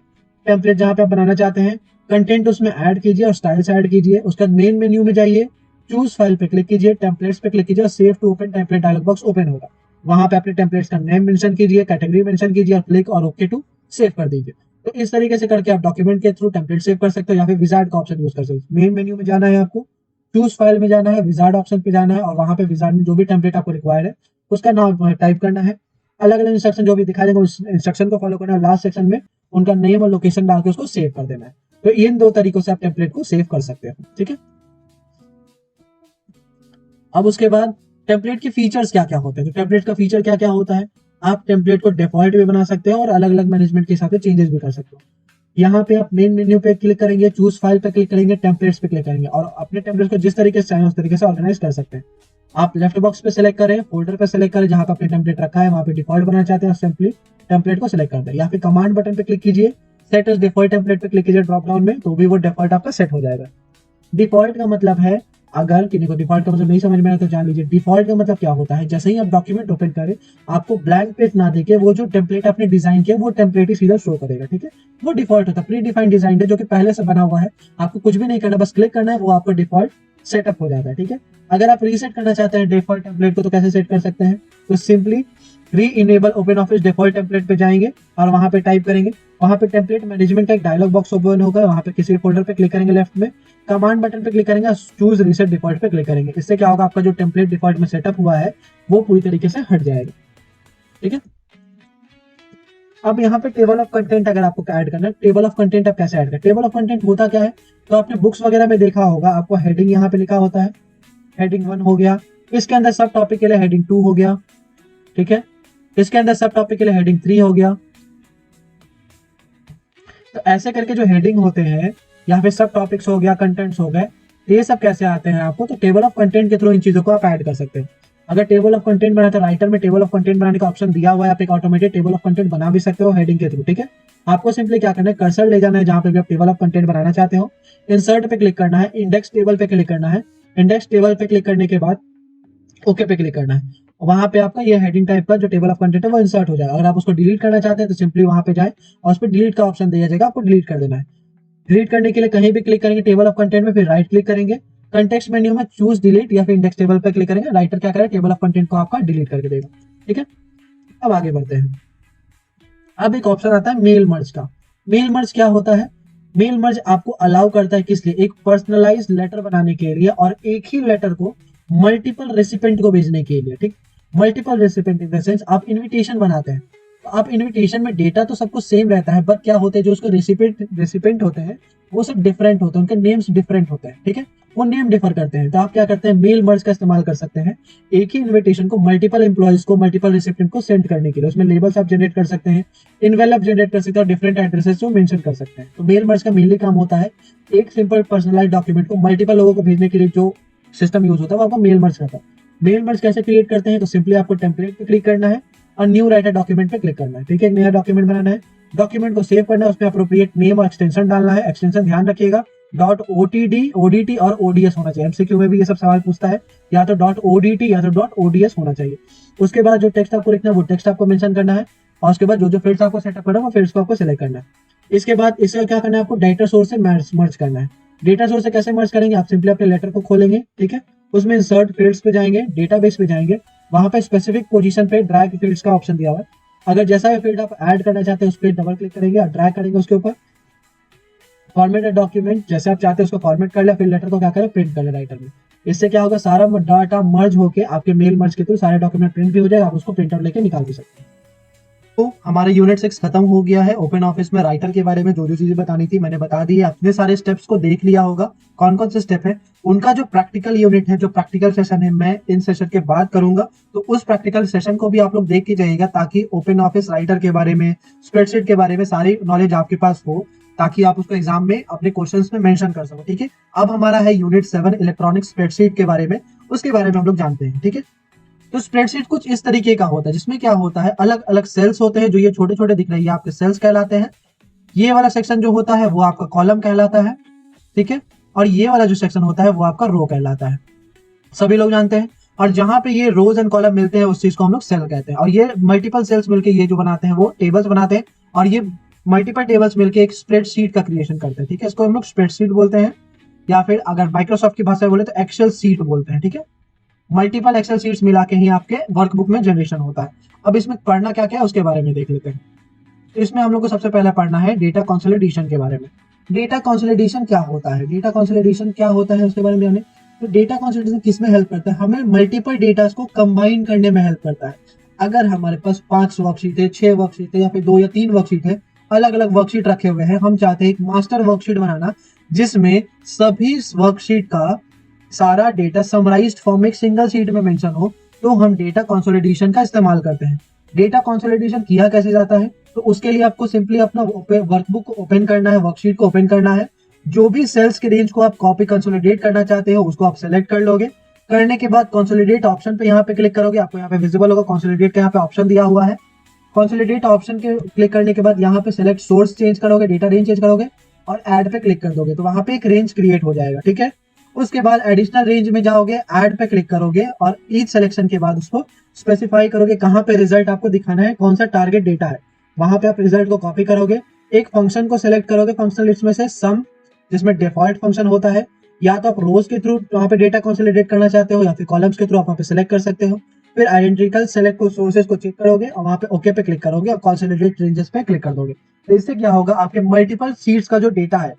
टेम्पलेट जहां पे आप बनाना चाहते हैं कंटेंट उसमें ऐड कीजिए और स्टाइल्स ऐड कीजिए। उसका मेन मेन्यू में जाइए, चूज फाइल पे क्लिक कीजिए, टेम्पलेट्स पे क्लिक कीजिए और save to open template dialog box open होगा। वहां पे अपने टेम्पलेट्स का नेम मेंशन कीजिए, कैटेगरी मेंशन कीजिए और क्लिक और ओके टू सेव कर दीजिए। तो इस तरीके से करके आप डॉक्यूमेंट के थ्रू टेम्पलेट सेव कर सकते हो, या फिर विजार्ड का ऑप्शन यूज कर सकते हो। मेन मेन्यू में जाना है आपको, चूज फाइल में जाना है, विजार्ड ऑप्शन पे जाना है, और वहां पे विजार्ड में जो भी टेम्पलेट आपको रिक्वायर्ड है उसका नाम टाइप करना है। अलग अलग इंस्ट्रक्शन जो भी दिखा देंगे उस इंस्ट्रक्शन को फॉलो करना है, लास्ट सेक्शन में उनका नेम और लोकेशन डाल के उसको सेव कर देना है। तो इन दो तरीकों से आप टेम्पलेट को सेव कर सकते हो, ठीक है। अब उसके बाद टेम्पलेट के फीचर्स क्या क्या होते हैं, तो टेम्पलेट का फीचर क्या क्या होता है, आप टेम्पलेट को डिफॉल्ट भी बना सकते हो और अलग अलग मैनेजमेंट के हिसाब से चेंजेस भी कर सकते हो। यहाँ पे आप मेन मेन्यू पे क्लिक करेंगे, चूज फाइल पे क्लिक करेंगे, टेम्पलेट्स पे क्लिक करेंगे, और अपने टेम्पलेट्स को जिस तरीके से चाहें उस तरीके से ऑर्गेनाइज कर सकते हैं। आप लेफ्ट बॉक्स पे सेलेक्ट करें, फोल्डर पे सेलेक्ट करें, जहां पे आपने टेम्पलेट रखा है वहां पे डिफॉल्ट बनाना चाहते हैं, सिंपली टेम्पलेट को सिलेक्ट कर दें, या फिर कमांड बटन पे क्लिक कीजिए, सेट एज डिफॉल्ट टेम्पलेट पे क्लिक कीजिए ड्रॉप डाउन में, तो भी वो डिफॉल्ट आपका सेट हो जाएगा। डिफॉल्ट का मतलब है, अगर किसी को डिफॉल्ट का मतलब नहीं समझ में आया तो जान लीजिए, डिफॉल्ट का मतलब क्या होता है, जैसे ही आप डॉक्यूमेंट ओपन करें आपको ब्लैंक पेज ना देके वो जो टेम्पलेट आपने डिजाइन किया वो टेम्पलेट ही सीधा शो करेगा, ठीक है। वो डिफॉल्ट होता है, प्री डिफाइंड डिजाइन है जो कि पहले से बना हुआ है, आपको कुछ भी नहीं करना, बस क्लिक करना है, वो आपका डिफॉल्ट सेटअप हो जाता है, ठीक है। अगर आप रीसेट करना चाहते हैं डिफॉल्ट टेम्पलेट को, तो कैसे सेट कर सकते हैं, तो सिंपली री enable open office default template पे जाएंगे और वहां पे टाइप करेंगे, वहां पे टेम्पलेट मैनेजमेंट का एक डायलॉग बॉक्स ओपन होगा, वहां पे किसी फोल्डर पे क्लिक करेंगे, लेफ्ट में कमांड बटन पे क्लिक करेंगे, चूज रीसेट डिफॉल्ट पे क्लिक करेंगे। इससे क्या होगा, आपका जो टेम्पलेट डिफॉल्ट में सेटअप हुआ है वो पूरी तरीके से हट जाएगा, ठीक है। अब यहाँ पे टेबल ऑफ कंटेंट अगर आपको ऐड करना है, टेबल ऑफ कंटेंट आप कैसे ऐड करें, टेबल ऑफ कंटेंट होता क्या है, तो आपने बुक्स वगैरह में देखा होगा, आपको हेडिंग यहाँ पे लिखा होता है, हेडिंग 1 हो गया, इसके अंदर सब टॉपिक के लिए हेडिंग 2 हो गया, ठीक है, इसके अंदर सब टॉपिक के लिए हेडिंग 3 हो गया। तो ऐसे करके जो हेडिंग होते हैं या फिर सब टॉपिक्स हो गया, कंटेंट्स हो गए, ये सब कैसे आते हैं आपको, तो टेबल ऑफ कंटेंट के थ्रू इन चीजों को आप ऐड कर सकते हैं। अगर टेबल ऑफ कंटेंट बनाए तो राइटर में टेबल ऑफ कंटेंट बनाने का ऑप्शन दिया हुआ है, आप एक ऑटोमेटेड टेबल ऑफ कंटेंट बना भी सकते हो हेडिंग के थ्रू, ठीक है। आपको सिंपली क्या करना है, कर्सर ले जाना है जहां पे भी आप टेबल ऑफ कंटेंट बनाना चाहते हो, इंसर्ट पे क्लिक करना है, इंडेक्स टेबल पे क्लिक करना है, इंडेक्स टेबल पे क्लिक करने के बाद ओके पे क्लिक करना है। वहां पे आपका ये हेडिंग टाइप का जो टेबल ऑफ कंटेंट है वो इंसर्ट हो जाएगा। अगर आप उसको डिलीट करना चाहते हैं तो सिंपली वहां पे जाए और उस पर डिलीट का ऑप्शन दिया जाएगा, आपको डिलीट कर देना है। डिलीट करने के लिए कहीं भी क्लिक करेंगे टेबल ऑफ कंटेंट में, फिर राइट क्लिक करेंगे, कंटेक्स्ट मेन्यू में चूज डिलीट या फिर इंडेक्स टेबल पे क्लिक करेंगे, राइटर क्या करेगा टेबल ऑफ कंटेंट को आपका डिलीट करके देगा, ठीक है। अब आगे बढ़ते हैं। अब एक ऑप्शन आता है मेल मर्ज का। मेल मर्ज क्या होता है? मेल मर्ज आपको अलाउ करता है किस लिए, एक पर्सनलाइज लेटर बनाने के लिए और एक ही लेटर को मल्टीपल रेसिपेंट को भेजने के लिए, ठीक। Multiple recipient in the sense आप इनविटेशन बनाते हैं तो आप इनविटेशन में डेटा तो सब कुछ सेम रहता है, बट क्या होते हैं जो उसको रेसिपेंट होते हैं वो सब डिफरेंट होते हैं, उनके नेम्स डिफरेंट होते हैं, ठीक है। वो नेम डिफर करते हैं, तो आप क्या करते हैं मेल मर्ज का इस्तेमाल कर सकते हैं एक ही इनविटेशन को मल्टीपल एम्प्लॉइज को, मल्टीपल रेसिपेंट को सेंड करने के लिए। उसमें लेबल्स आप जनरेट कर सकते हैं, इनवेलप जनरेट कर सकते हैं और डिफरेंट एड्रेसेस जो मेंशन कर सकते हैं। तो मेल मर्ज का मेनली काम होता है एक सिंपल पर्सनलाइज्ड डॉक्यूमेंट को मल्टीपल लोगों को भेजने के लिए जो सिस्टम यूज होता है वो आपका मेल मर्ज करता है। मेल मर्ज कैसे क्रिएट करते हैं, तो सिंपली आपको टेम्पलेट पे क्लिक करना है और न्यू राइटर डॉक्यूमेंट पे क्लिक करना है, ठीक है। नया डॉक्यूमेंट बनाना है, डॉक्यूमेंट को सेव करना है, उसमें अप्रोप्रिएट नेम और एक्सटेंशन डालना है। एक्सटेंशन ध्यान रखिएगा डॉट ओटीडी, ओडीटी और ओडीएस होना चाहिए। एमसीक्यू में भी ये सब सवाल पूछता है, या तो डॉट ओडीटी या तो डॉट ओडीएस होना चाहिए। उसके बाद जो टेक्स्ट आपको लिखना है वो टेक्स्ट आपको मेंशन करना है और उसके बाद जो जो फील्ड्स आपको सेटअप करना है वो फील्ड्स को आपको सिलेक्ट करना है। इसके बाद इसका क्या करना है, आपको डेटा सोर्स से मर्ज करना है। डेटा सोर्स से कैसे मर्ज करेंगे, आप सिंपली अपने लेटर को खोलेंगे, ठीक है, उसमें इंसर्ट फील्ड्स पे जाएंगे, डेटाबेस पे जाएंगे, वहां पे स्पेसिफिक पोजीशन पे ड्रैग फील्ड्स का ऑप्शन दिया हुआ है। अगर जैसा भी फील्ड आप ऐड करना चाहते हैं उस पर डबल क्लिक करेंगे और ड्रैग करेंगे उसके ऊपर। फॉर्मेट डॉक्यूमेंट जैसे आप चाहते हैं उसको फॉर्मेट कर ले, फिर लेटर को क्या करें प्रिंट कर ले राइटर में। इससे क्या होगा, सारा डाटा मर्ज होके आपके मेल मर्ज के थ्रू सारे डॉक्यूमेंट प्रिंट भी हो जाएगा, आप उसको प्रिंट आउट लेके निकाल भी सकते हैं। तो हमारा यूनिट 6 खत्म हो गया है। ओपन ऑफिस में राइटर के बारे में जो जो चीजें बतानी थी मैंने बता दी है। अपने सारे स्टेप्स को देख लिया होगा, कौन कौन से स्टेप है। उनका जो प्रैक्टिकल यूनिट है, जो प्रैक्टिकल सेशन है, मैं इन सेशन के बाद करूंगा, तो उस प्रैक्टिकल सेशन को भी आप लोग देख के जाइएगा ताकि ओपन ऑफिस राइटर के बारे में, स्प्रेडशीट के बारे में सारी नॉलेज आपके पास हो, ताकि आप उसको एग्जाम में अपने क्वेश्चंस में मेंशन कर सको, ठीक है। अब हमारा है यूनिट 7 इलेक्ट्रॉनिक स्प्रेडशीट के बारे में, उसके बारे में हम लोग जानते हैं, ठीक है। तो स्प्रेडशीट कुछ इस तरीके का होता है जिसमें क्या होता है, अलग अलग सेल्स होते हैं, जो ये छोटे छोटे दिख रहे हैं ये आपके सेल्स कहलाते हैं। ये वाला सेक्शन जो होता है वो आपका कॉलम कहलाता है, ठीक है। और ये वाला जो सेक्शन होता है वो आपका रो कहलाता है, सभी लोग जानते हैं। और जहां पे ये रोज एंड कॉलम मिलते हैं उस चीज को हम लोग सेल कहते हैं। और ये मल्टीपल सेल्स मिलके ये जो बनाते हैं वो टेबल्स बनाते हैं, और ये मल्टीपल टेबल्स मिलके एक स्प्रेडशीट का क्रिएशन करते हैं, ठीक है। इसको हम लोग स्प्रेडशीट बोलते हैं, या फिर अगर माइक्रोसॉफ्ट की भाषा में बोले तो एक्सेल सीट बोलते हैं, ठीक है। मल्टीपल एक्सेल शीट्स मिला के ही आपके वर्कबुक में जनरेशन होता है। अब इसमें पढ़ना क्या क्या है उसके बारे में देख लेते हैं। तो इसमें हम लोग को सबसे पहले पढ़ना है डेटा कंसोलिडेशन के बारे में। डेटा कंसोलिडेशन क्या होता है, डेटा कंसोलिडेशन क्या होता है उसके बारे में जाने। तो डेटा कंसोलिडेशन किसमें हेल्प करता है, हमें मल्टीपल डेटा को कंबाइन करने में हेल्प करता है। अगर हमारे पास 5 वर्कशीट है, 6 वर्कशीट है, या फिर 2 या 3 वर्कशीट है, अलग अलग वर्कशीट रखे हुए हैं, हम चाहते हैं एक मास्टर वर्कशीट बनाना जिसमें सभी वर्कशीट का सारा डेटा समराइज्ड फॉर्म में एक सिंगल शीट में मेंशन हो, तो हम डेटा कंसोलिडेशन का इस्तेमाल करते हैं। डेटा कंसोलिडेशन किया कैसे जाता है, तो उसके लिए आपको सिंपली अपना वर्कबुक को ओपन करना है, वर्कशीट को ओपन करना है। जो भी सेल्स के रेंज को आप कॉपी कंसोलिडेट करना चाहते हो उसको आप सेलेक्ट कर लोगे। करने के बाद कंसोलिडेट ऑप्शन पे यहाँ पे क्लिक करोगे, आपको यहाँ पे विजिबल होगा कंसोलिडेट का यहाँ पे ऑप्शन दिया हुआ है। कंसोलिडेट ऑप्शन के क्लिक करने के बाद यहाँ पे सिलेक्ट सोर्स चेंज करोगे, डेटा रेंज चेंज करोगे और ऐड पे क्लिक कर दोगे, तो वहां पे एक रेंज क्रिएट हो जाएगा, ठीक है। उसके बाद एडिशनल रेंज में जाओगे, ऐड पे क्लिक करोगे और ईच सिलेक्शन के बाद उसको स्पेसिफाई करोगे कहाँ पे रिजल्ट आपको दिखाना है, कौन सा टारगेट डेटा है, वहां पे आप रिजल्ट को कॉपी करोगे। एक फंक्शन को सिलेक्ट करोगे फंक्शन लिस्ट में से सम, जिसमें डिफॉल्ट फंक्शन होता है। या तो आप रोज के थ्रू वहां पे डेटा कंसोलिडेट करना चाहते हो या फिर कॉलम्स के थ्रू आप वहां पे सिलेक्ट कर सकते हो। फिर आइडेंटिकल सेलेक्ट को सोर्सेज को चेक करोगे और वहां पे ओके पे क्लिक करोगे और कंसोलिडेट रेंजेस पे क्लिक कर दोगे। तो इससे क्या होगा, आपके मल्टीपल शीट्स का जो डेटा है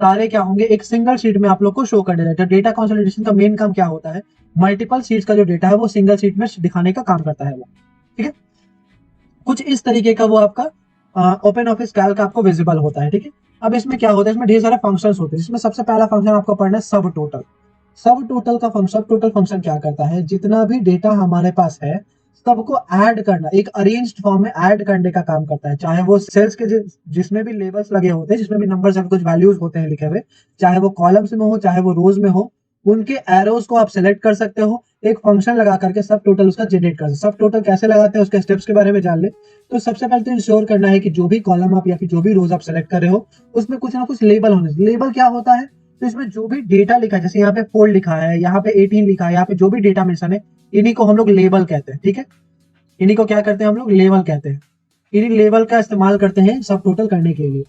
सारे क्या होंगे एक सिंगल शीट में आप लोग को शो करने लगता है। डेटा कंसोलिडेशन का मेन काम क्या होता है, मल्टीपल शीट्स का जो डेटा है वो सिंगल शीट में दिखाने का काम करता है वो, ठीक है। कुछ इस तरीके का वो आपका ओपन ऑफिस कैल्क आपको विजिबल होता है, ठीक है। अब इसमें क्या होता है, इसमें ढेर सारे फंक्शंस होते हैं, जिसमें सबसे पहला फंक्शन आपको पढ़ना है सब टोटल। सब टोटल का फंक्शन, टोटल फंक्शन क्या करता है, जितना भी डेटा हमारे पास है सबको ऐड करना, एक अरेंज्ड फॉर्म में ऐड करने का काम करता है। चाहे वो सेल्स के जिसमें भी लेबल्स लगे होते हैं, जिसमें भी नंबर्स या कुछ वैल्यूज होते हैं लिखे हुए, चाहे वो कॉलम्स में हो चाहे वो रोज में हो, उनके एरोज को आप सेलेक्ट कर सकते हो, एक फंक्शन लगा करके सब टोटल उसका जनरेट कर सकते हो। सब टोटल कैसे लगाते हैं उसके स्टेप्स के बारे में जान ले। तो सबसे पहले तो इंश्योर करना है कि जो भी कॉलम आप या फिर जो भी रोज आप सेलेक्ट कर रहे हो उसमें कुछ ना कुछ लेबल होने चाहिए। लेबल क्या होता है, तो इसमें जो भी डेटा लिखा है, जैसे यहाँ पे फोल्ड लिखा है, यहाँ पे 18 लिखा है, यहाँ पे जो भी डेटा मेंशन है, इन्हीं को हम लोग लेबल कहते हैं। ठीक है, इन्हीं को क्या करते हैं हम लोग, लेबल कहते हैं। इन्हीं लेबल का इस्तेमाल करते हैं सब टोटल करने के लिए,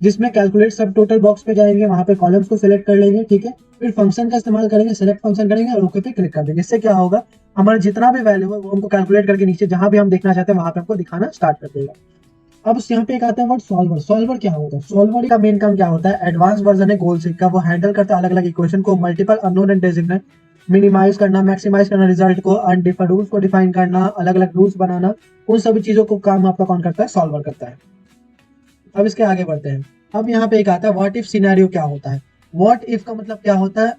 जिसमें कैलकुलेट सब टोटल बॉक्स पे जाएंगे, वहां पे कॉलम्स को सिलेक्ट कर लेंगे। ठीक है, फिर फंक्शन का इस्तेमाल करेंगे, सिलेक्ट फंक्शन करेंगे और ओके पे क्लिक कर देंगे। इससे क्या होगा, हमारा जितना भी वैल्यू है वो हमको कैलकुलेट करके नीचे जहां भी हम देखना चाहते हैं वहां पे हमको दिखाना स्टार्ट कर देगा। अब यहाँ पे एक आता है वर्ड सॉल्वर। सॉल्वर क्या होता है, सॉल्वर का मेन काम क्या होता है, एडवांस वर्जन है गोल सीक का, वो हैंडल करता है अलग अलग इक्वेशन को, multiple unknown and designate, minimise करना, मैक्सिमाइज करना रिजल्ट को, अनडिफाइंड रूल्स को डिफाइन करना, अलग अलग रूल्स बनाना, उन सभी चीजों को काम आपका कौन करता है, सॉल्वर करता है। अब इसके आगे बढ़ते हैं। अब यहाँ पे एक आता है व्हाट इफ सिनेरियो। क्या होता है व्हाट इफ का मतलब, क्या होता है,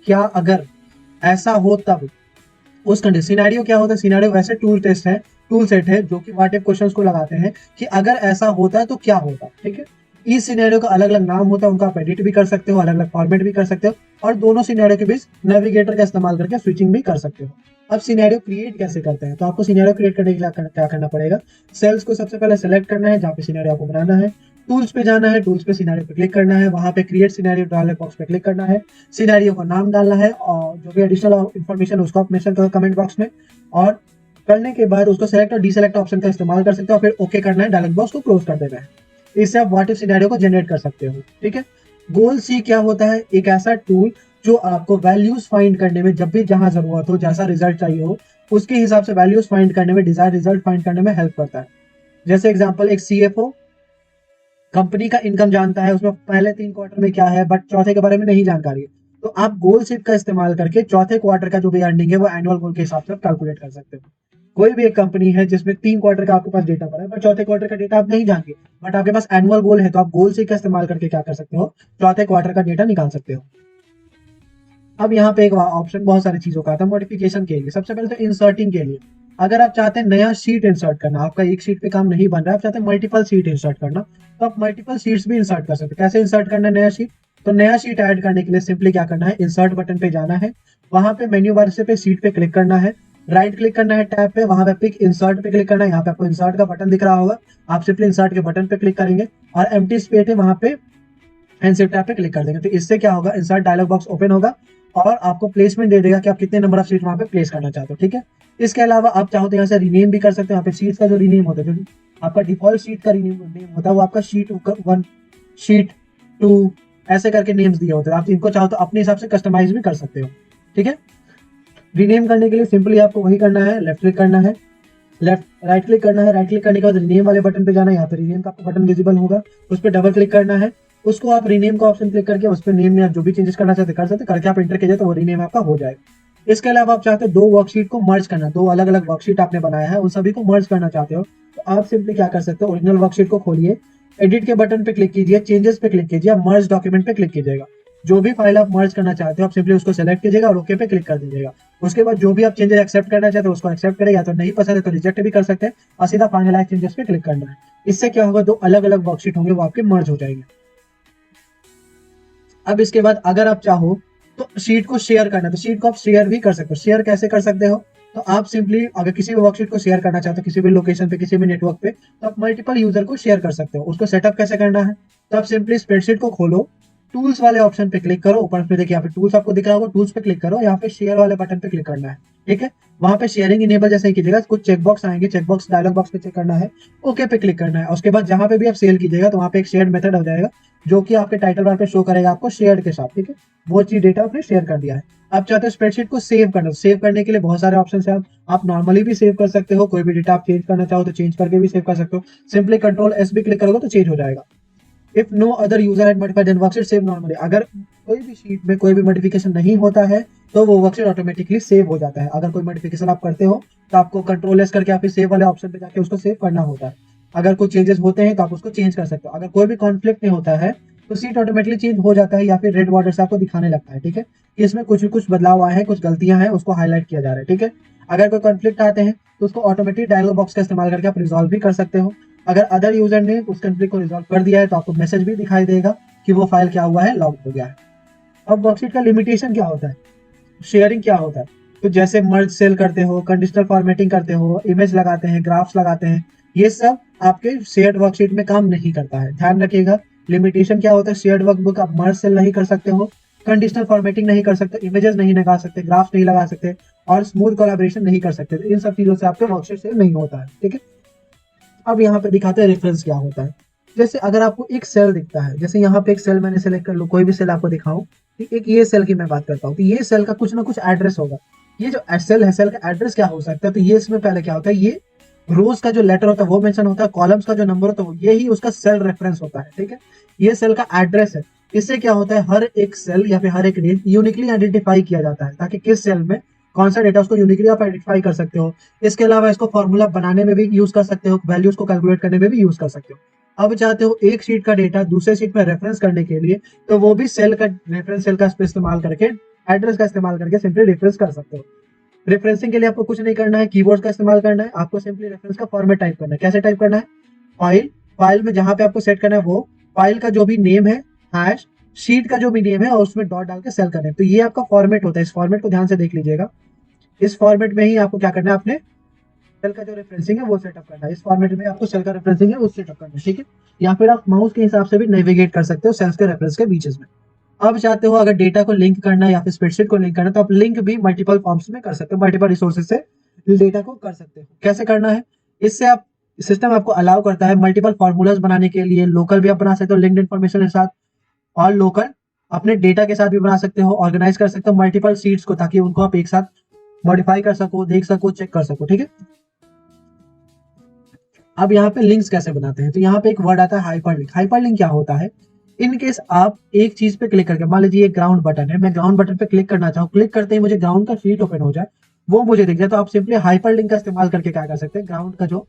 क्या अगर ऐसा हो तब, उस कंडीशन। सिनेरियो क्या होता है, सिनेरियो वैसे टूल टेस्ट है, टूल सेट है जो कि व्हाट इफ क्वेश्चंस को लगाते हैं कि अगर ऐसा होता है तो क्या होता। ठीक है, इस सिनेरियो का अलग अलग नाम होता है, उनका आप एडिट भी कर सकते हो, अलग अलग फॉर्मेट भी कर सकते हो, और दोनों सिनेरियो के बीच नेविगेटर का इस्तेमाल करके स्विचिंग भी कर सकते हो। अब सिनेरियो क्रिएट कैसे करते हैं, तो आपको सिनेरियो क्रिएट करने के लिए क्या करना पड़ेगा, सेल्स को सबसे पहले सेलेक्ट करना है जहाँ पे सिनेरियो आपको बनाना है, टूल्स पे जाना है, टूल्स पे सिनेरियो पे क्लिक करना है, वहां पे क्रिएट सिनेरियो डायलॉग बॉक्स पे क्लिक करना है, सिनेरियो का नाम डालना है और जो भी एडिशनल इन्फॉर्मेशन उसको आप मेंशन करो कमेंट बॉक्स में, और करने के बाद उसको सेलेक्ट और डीसेलेक्ट ऑप्शन का इस्तेमाल कर सकते हो, फिर ओके करना है, डायलॉग बॉक्स को क्लोज कर देना है। इससे आप व्हाट इफ सिनेरियो को जनरेट कर सकते हो। ठीक है, गोल सी क्या होता है, एक ऐसा टूल जो आपको वैल्यूज फाइंड करने में, जब भी जहां जरूरत हो, जैसा रिजल्ट चाहिए हो, उसके हिसाब से वैल्यूज फाइंड करने में, डिजायर रिजल्ट फाइंड करने में हेल्प करता है। जैसे एग्जांपल, एक सीएफओ कंपनी का इनकम जानता है, उसमें पहले 3 क्वार्टर में क्या है बट चौथे के बारे में नहीं जानकारी है, तो आप गोल शीट का इस्तेमाल करके चौथे क्वार्टर का जो भी अर्निंग है वो एनुअल गोल के हिसाब से कैलकुलेट कर सकते हो। कोई भी एक कंपनी है जिसमें 3 क्वार्टर का आपके पास डेटा पड़ा है बट चौथे क्वार्टर का डेटा आप नहीं जानते, बट आपके पास एनुअल गोल है, तो आप गोल शीट का इस्तेमाल करके क्या कर सकते हो, चौथे क्वार्टर का डेटा निकाल सकते हो। अब यहाँ पे एक ऑप्शन बहुत सारी चीजों का आता है मॉडिफिकेशन के लिए। सबसे पहले तो इंसर्टिंग के लिए, अगर आप चाहते हैं नया शीट इंसर्ट करना, आपका एक शीट पे काम नहीं बन रहा है, आप चाहते हैं मल्टीपल शीट इंसर्ट करना, तो आप मल्टीपल शीट्स भी इंसर्ट कर सकते हैं। कैसे इंसर्ट करना है नया शीट, तो नया शीट ऐड करने के लिए सिंपली क्या करना है, इंसर्ट बटन पे जाना है, वहां पे मेन्यू बार से पे शीट पे क्लिक करना है, राइट क्लिक करना है टैब पे, वहां पे पिक इंसर्ट पे क्लिक करना है, यहाँ पे आपको इंसर्ट का बटन दिख रहा होगा, आप सिंपली इंसर्ट के बटन पे क्लिक करेंगे और एम्प्टी स्पेस है वहां पे एंड टैब पे क्लिक कर देंगे। तो इससे क्या होगा, इंसर्ट डायलॉग बॉक्स ओपन होगा और आपको प्लेसमेंट दे देगा कि आप कितने नंबर ऑफ सीट वहां पे प्लेस करना चाहते हो। ठीक है, इसके अलावा आप चाहो तो यहाँ से रीनेम भी कर सकते हो। यहाँ पे सीट्स का जो रीनेम होता है, जो आपका डिफॉल्ट सीट का रीनेम होता है वो आपका शीट 1, शीट 2 ऐसे करके नेम्स दिए होते हैं, आप इनको चाहो तो अपने हिसाब से कस्टमाइज भी कर सकते हो। ठीक है, रीनेम करने के लिए सिंपली आपको वही करना है, लेफ्ट क्लिक करना है, लेफ्ट राइट क्लिक करना है, राइट क्लिक करने के बाद रीनेम वाले बटन पे जाना है, यहाँ पे रीनेम का आपको बटन विजिबल होगा, उस पर डबल क्लिक करना है, उसको आप रीनेम का ऑप्शन क्लिक करके उस पर नेम में आप जो भी चेंजेस करना चाहते कर सकते, करके आप इंटर कीजिए तो वो रीनेम आपका हो जाएगा। इसके अलावा आप चाहते हैं 2 वर्कशीट को मर्ज करना, 2 अलग अलग वर्कशीट आपने बनाया है उन सभी को मर्ज करना चाहते हो, तो आप सिंपली क्या कर सकते हो, ओरिजिनल वर्कशीट को खोलिए, एडिट के बटन पे क्लिक कीजिए, चेंजेस पे क्लिक कीजिए, मर्ज डॉक्यूमेंट पे क्लिक कीजिएगा, जो भी फाइल आप मर्ज करना चाहते हो आप सिंपली उसको सेलेक्ट कीजिएगा और ओके पे क्लिक कर दीजिएगा। उसके बाद जो भी आप चेंजेस एक्सेप्ट करना चाहते हो उसको एक्सेप्ट करेगा, तो नहीं पसंद है तो रिजेक्ट भी कर सकते हैं और सीधा फाइनलाइज चेंजेस पे क्लिक करना है। इससे क्या होगा, 2 अलग अलग वर्कशीट होंगे वो आपके मर्ज हो जाएंगे। अब इसके बाद अगर आप चाहो तो शीट को शेयर करना है, तो शीट को आप शेयर भी कर सकते हो। शेयर कैसे कर सकते हो, तो आप सिंपली अगर किसी भी वर्कशीट को शेयर करना चाहते हो किसी भी लोकेशन पे, किसी भी नेटवर्क पे, तो आप मल्टीपल यूजर को शेयर कर सकते हो। उसको सेटअप कैसे करना है, तो आप सिंपली स्प्रेडशीट को खोलो, टूल्स वाले ऑप्शन पे क्लिक करो, ऊपर पे देखिए यहाँ पे टूल्स आपको दिख रहा होगा, टूल्स पे क्लिक करो, यहाँ पे शेयर वाले बटन पे क्लिक करना है। ठीक है, वहां पे शेयरिंग इनेबल जैसे ही कीजिएगा, कुछ चेकबॉक्स आएंगे, चेकबॉक्स डायलॉग बॉक्स पे चेक करना है, ओके पे क्लिक करना है। उसके बाद जहां पे भी आप सेल कीजिएगा तो वहां पे एक शेयर मेथड हो जाएगा जो कि आपके टाइटल बार पे शो करेगा आपको शेयर के साथ। ठीक है, वो चीज डेटा आपने शेयर कर दिया है। आप चाहते हो स्प्रेडशीट को सेव करना, सेव करने के लिए बहुत सारे ऑप्शन है, आप नॉर्मली भी सेव कर सकते हो, कोई भी डेटा आप चेंज करना चाहो तो चेंज करके भी सेव कर सकते हो, सिंपली कंट्रोल एस भी क्लिक करोगे तो चेंज हो जाएगा। If no other user had modified then worksheet save normally, अगर कोई भी शीट में कोई भी मॉडिफिकेशन नहीं होता है तो वो वर्कशीट ऑटोमेटिकली सेव हो जाता है। अगर कोई मॉडिफिकेशन आप करते हो तो आपको कंट्रोल एस करके आप सेव वाले ऑप्शन पे जाके उसको सेव करना होता है। अगर कोई चेंजेस होते हैं तो आप उसको चेंज कर सकते हो। अगर कोई भी कॉन्फ्लिक्ट नहीं होता है तो सीट ऑटोमेटिकली चेंज हो जाता है या फिर रेड बॉर्डर से आपको दिखाने लगता है। ठीक है, कि इसमें कुछ बदलाव आए हैं, कुछ गलतियां हैं, उसको हाईलाइट किया जा रहा है। ठीक है, अगर कोई कॉन्फ्लिक्ट आते हैं तो उसको ऑटोमेटिक डायलॉग बॉक्स का इस्तेमाल करके आप रिजॉल्व भी कर सकते हो। अगर अदर यूजर ने उस कॉन्फ्लिक्ट को रिजॉल्व कर दिया है तो आपको मैसेज भी दिखाई देगा कि वो फाइल क्या हुआ है, लॉग हो गया है। अब वर्कशीट का लिमिटेशन क्या होता है, शेयरिंग क्या होता है, तो जैसे मर्ज सेल करते हो, कंडीशनल फॉर्मेटिंग करते हो, इमेज लगाते हैं, ग्राफ्स लगाते हैं, ये सब आपके शेयर्ड वर्कशीट में काम नहीं करता है, ध्यान रखिएगा। लिमिटेशन क्या होता है, शेयर्ड वर्कबुक आप मर्ज सेल नहीं कर सकते हो, कंडीशनल फॉर्मेटिंग नहीं कर सकते, इमेजेस नहीं लगा सकते, ग्राफ्स नहीं लगा सकते, और स्मूथ कोलैबोरेशन नहीं कर सकते। तो इन सब चीजों से आपके वर्कशीट सेल नहीं होता है, ठीक है। अब यहाँ पे दिखाते हैं रेफरेंस क्या होता है। जैसे अगर आपको एक सेल दिखता है, जैसे यहाँ पे एक सेल मैंने सेलेक्ट कर लो, कोई भी सेल आपको दिखाऊं, एक ये सेल की मैं बात करता हूँ, तो ये सेल का कुछ ना कुछ एड्रेस होगा। ये जो सेल है, सेल का एड्रेस क्या हो सकता है, तो ये इसमें पहले क्या होता है, ये रोज का जो लेटर होता है वो मेंशन होता है, कॉलम्स का जो नंबर होता है ये ही उसका सेल रेफरेंस होता है, ठीक है। ये सेल का एड्रेस है। इससे क्या होता है, हर एक सेल या फिर हर एक रेंज यूनिकली आइडेंटिफाई किया जाता है, ताकि किस सेल में कौन सा डेटा उसको यूनिकली आप आइडेंटिफाई कर सकते हो। इसके अलावा इसको फॉर्मूला बनाने में भी यूज कर सकते हो, वैल्यूज को कैलकुलेट करने में भी यूज कर सकते हो। अब चाहते हो एक शीट का डेटा दूसरे शीट में रेफरेंस करने के लिए, तो वो भी सेल का रेफरेंस सेल का इस्तेमाल करके, एड्रेस का इस्तेमाल करके सिंपली रेफरेंस कर सकते हो। रेफरेंसिंग के लिए आपको कुछ नहीं करना है, कीवर्ड्स का इस्तेमाल करना है, आपको सिंपली रेफरेंस का फॉर्मेट टाइप करना है। कैसे टाइप करना है, फाइल, फाइल में जहां पे आपको सेट करना है वो फाइल का जो भी नेम है, हैश शीट का जो भी नेम है, और उसमें डॉट डाल के सेल करना है। तो ये आपका फॉर्मेट होता है, इस फॉर्मेट को ध्यान से देख लीजिएगा। इस फॉर्मेट में ही आपको क्या करना है, अपने सेल का जो रेफरेंसिंग है वो सेटअप करना है। इस फॉर्मेट में आपको सेल का रेफरेंसिंग है वो सेटअप करना है, ठीक है। या फिर आप माउस के हिसाब से भी नेविगेट कर सकते हो सेल्स के रेफरेंस के बीचेस में। अब चाहते हो अगर डेटा को लिंक करना है या फिर स्प्रेडशीट को लिंक करना है, तो आप लिंक भी मल्टीपल फॉर्म्स में कर सकते हो, मल्टीपल रिसोर्सेज से डेटा को कर सकते हो। कैसे करना है, इससे आप सिस्टम आपको अलाउ करता है मल्टीपल फॉर्मूलाज बनाने के लिए। लोकल भी आप बना सकते हो लिंक्ड इन्फॉर्मेशन के साथ, और लोकल अपने डेटा के साथ भी बना सकते हो, ऑर्गेनाइज कर सकते हो मल्टीपल सीट्स को, ताकि उनको आप एक साथ मॉडिफाई कर सको, देख सको, चेक कर सको, ठीक है। अब यहाँ पे लिंक्स कैसे बनाते हैं, तो यहाँ पे एक वर्ड आता है हाइपरलिंक। हाइपरलिंक क्या होता है, इन केस आप एक चीज पे क्लिक करके, मान लीजिए ग्राउंड बटन है, मैं ग्राउंड बटन पे क्लिक करना चाहूँ, क्लिक करते ही मुझे ग्राउंड का शीट ओपन हो जाए, वो मुझे दिख जाए, तो आप सिंपली हाइपरलिंक का इस्तेमाल करके क्या कर सकते हैं, ग्राउंड का जो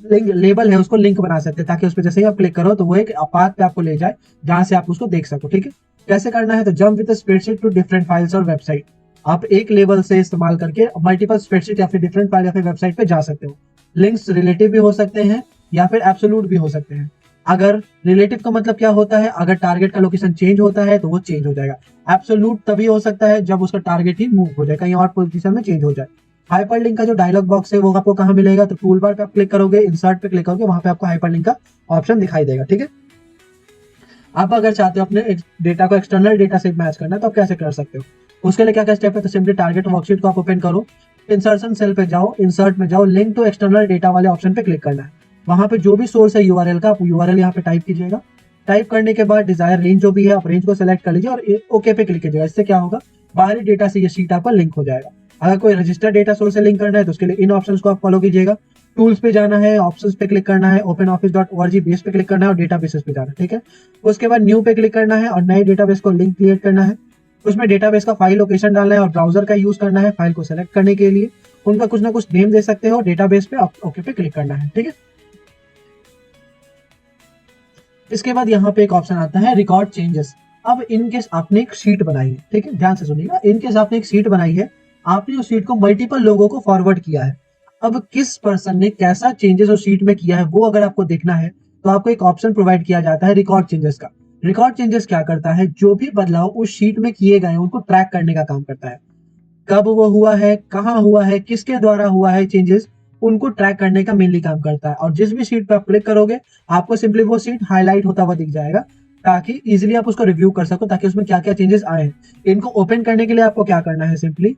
लिंक लेबल है उसको लिंक बना सकते हैं, ताकि उस पर जैसे ही आप क्लिक करो तो वो एक पाथ पे आपको ले जाए जहां से आप उसको देख सको, ठीक है। कैसे करना है, तो jump with spreadsheet to different files और वेबसाइट। आप एक लेवल से इस्तेमाल करके मल्टीपल स्प्रेडशीट या फिर डिफरेंट फाइल या फिर वेबसाइट पे जा सकते हो। लिंक्स रिलेटिव भी हो सकते हैं या फिर एब्सोल्यूट भी हो सकते हैं। अगर रिलेटिव का मतलब क्या होता है, अगर टारगेट का लोकेशन चेंज होता है तो वो चेंज हो जाएगा। एब्सोल्यूट तभी हो सकता है जब उसका टारगेट ही मूव हो जाए, कहीं और पोजीशन में चेंज हो जाए। हाइपरलिंक का जो डायलॉग बॉक्स है वो आपको कहाँ मिलेगा, तो टूल बार पे आप क्लिक करोगे, इंसर्ट पे क्लिक करोगे, वहां पे आपको हाइपरलिंक का ऑप्शन दिखाई देगा, ठीक है। आप अगर चाहते हो अपने डेटा को एक्सटर्नल डेटा से मैच करना, तो आप कैसे कर सकते हो, उसके लिए क्या क्या स्टेप है, तो सिंपली टारगेट वर्कशीट को आप ओपन करो, इंसर्शन सेल पे जाओ, इंसर्ट में जाओ, लिंक टू एक्सटर्नल डेटा वाले ऑप्शन पे क्लिक करना है। वहां पे जो भी सोर्स है यूआरएल का, आप यूआरएल यहाँ पे टाइप कीजिएगा। टाइप करने के बाद डिजायर रेंज जो भी है आप रेंज को सेलेक्ट कर लीजिए और ओके पे क्लिक कीजिएगा। इससे क्या होगा, बाहरी डेटा से ये शीट आपका लिंक हो जाएगा। अगर कोई रजिस्टर्ड डेटा सोर्स से लिंक करना है तो उसके लिए इन ऑप्शंस को आप फॉलो कीजिएगा। टूल्स पे जाना है, ऑप्शंस पे क्लिक करना है, ओपन ऑफिस .org बेस पे क्लिक करना है और डेटाबेसेस पे जाना है, ठीक है। उसके बाद न्यू पे क्लिक करना है और नए डेटाबेस को लिंक क्रिएट करना है। उसमें डेटाबेस का फाइल लोकेशन डालना है और ब्राउजर का यूज करना है फाइल को सेलेक्ट करने के लिए। उनका कुछ ना कुछ नेम दे सकते हो, डेटाबेस पे ओके पे क्लिक करना है, ठीक है। इसके बाद यहाँ पे एक ऑप्शन आता है रिकॉर्ड चेंजेस। अब इनकेस आपने एक शीट बनाई है, ठीक है, ध्यान से सुनिएगा, इनकेस आपने एक शीट बनाई है, आपने उस शीट को मल्टीपल लोगों को फॉरवर्ड किया है। अब किस पर्सन ने कैसा चेंजेस उस शीट में किया है वो अगर आपको देखना है, तो आपको एक ऑप्शन प्रोवाइड किया जाता है रिकॉर्ड चेंजेस का। रिकॉर्ड चेंजेस क्या करता है, जो भी बदलाव उस शीट में किए गए हैं उनको ट्रैक करने का काम करता है। कब वो हुआ है, कहाँ हुआ है, किसके द्वारा हुआ है चेंजेस, उनको ट्रैक करने का मेनली काम करता है। और जिस भी शीट पर आप क्लिक करोगे आपको सिंपली वो शीट हाईलाइट होता हुआ दिख जाएगा, ताकि इजीली आप उसको रिव्यू कर सको, ताकि उसमें क्या क्या चेंजेस आए हैं। इनको ओपन करने के लिए आपको क्या करना है, सिंपली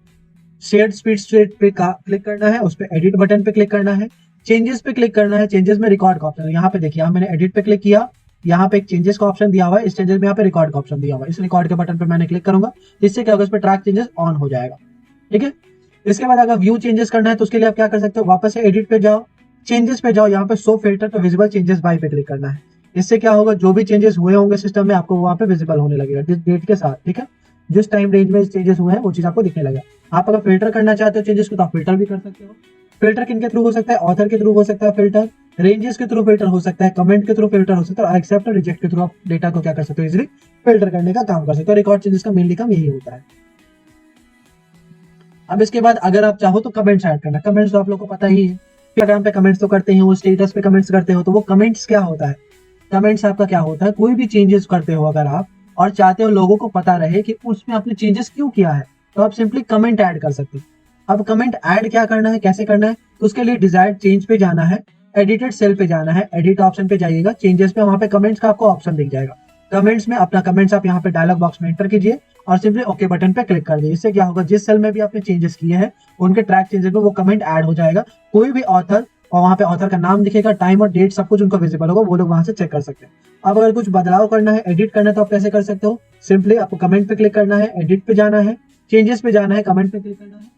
शेयर स्प्रेडशीट पे क्लिक करना है, उस पर एडिट बटन पे क्लिक करना है, चेंजेस पे क्लिक करना है। चेंजेस में रिकॉर्ड का ऑप्शन है, यहाँ पे देखिए, मैंने एडिट पे क्लिक किया, यहाँ पे एक चेंजेस का ऑप्शन दिया हुआ है, इस चेंजेस में यहाँ पे रिकॉर्ड का ऑप्शन दिया हुआ है। इस रिकॉर्ड के बटन पे मैंने क्लिक करूंगा, जिससे क्या होगा, इस पर ट्रैक चेंजेस ऑन हो जाएगा, ठीक है। इसके बाद अगर व्यू चेंजेस करना है तो उसके लिए आप क्या कर सकते हो, वापस से एडिट पे जाओ, चेंजेस पे जाओ, यहाँ पे शो फिल्टर पे विजिबल चेंजेस बाय पे क्लिक करना है। इससे क्या होगा, जो भी चेंजेस हुए होंगे सिस्टम में आपको वहां पे विजिबल होने लगेगा डेट के साथ, ठीक है। जिस टाइम रेंज में चेंजेस हुए हैं वो चीज आपको दिखने लगेगा। आप अगर फिल्टर करना चाहते हो चेंजेस को तो आप फिल्टर भी कर सकते हो। फिल्टर किन के थ्रू हो सकता है, ऑथर के थ्रू हो सकता है फिल्टर, रेंजेस के थ्रू फिल्टर हो सकता है, कमेंट के थ्रू फिल्टर हो सकता है, और एक्सेप्ट और रिजेक्ट के थ्रू आप डेटा को क्या कर सकते हो, इजीली फिल्टर करने का काम कर सकते हो। रिकॉर्ड चेंजेस का मेनली काम यही होता है। अब इसके बाद अगर आप चाहो तो कमेंट्स ऐड करना, कमेंट्स तो आप लोगों को पता ही है, इंस्टाग्राम पे कमेंट्स तो करते हैं, वो स्टेटस पे कमेंट्स करते हो, तो वो कमेंट्स क्या होता है, कमेंट्स आपका क्या होता है, कोई भी चेंजेस करते हो अगर आप और चाहते हो लोगों को पता रहे कि उसमें आपने चेंजेस क्यों किया है, तो आप सिंपली कमेंट ऐड कर सकते हो। अब कमेंट ऐड क्या करना है, कैसे करना है, तो उसके लिए डिजायर्ड चेंज पे जाना है, एडिटेड सेल पे जाना है, एडिट ऑप्शन पे जाइएगा, चेंजेस पे, वहां पे कमेंट्स का आपको ऑप्शन दिख जाएगा। कमेंट्स में अपना कमेंट्स आप यहाँ पे डायलॉग बॉक्स में एंटर कीजिए और सिंपली ओके बटन पे क्लिक कर दीजिए। इससे क्या होगा, जिस सेल में भी आपने चेंजेस किए हैं उनके ट्रैक चेंजेस में वो कमेंट ऐड हो जाएगा। कोई भी ऑथर, और वहाँ पे ऑथर का नाम दिखेगा, टाइम और डेट सब कुछ उनको विजिबल होगा, वो लोग वहां से चेक कर सकते हैं। अब अगर कुछ बदलाव करना है, एडिट करना है, तो आप कैसे कर सकते हो, सिंपली आपको कमेंट पे क्लिक करना है, एडिट पे जाना है, चेंजेस पे जाना है, कमेंट पे क्लिक करना है,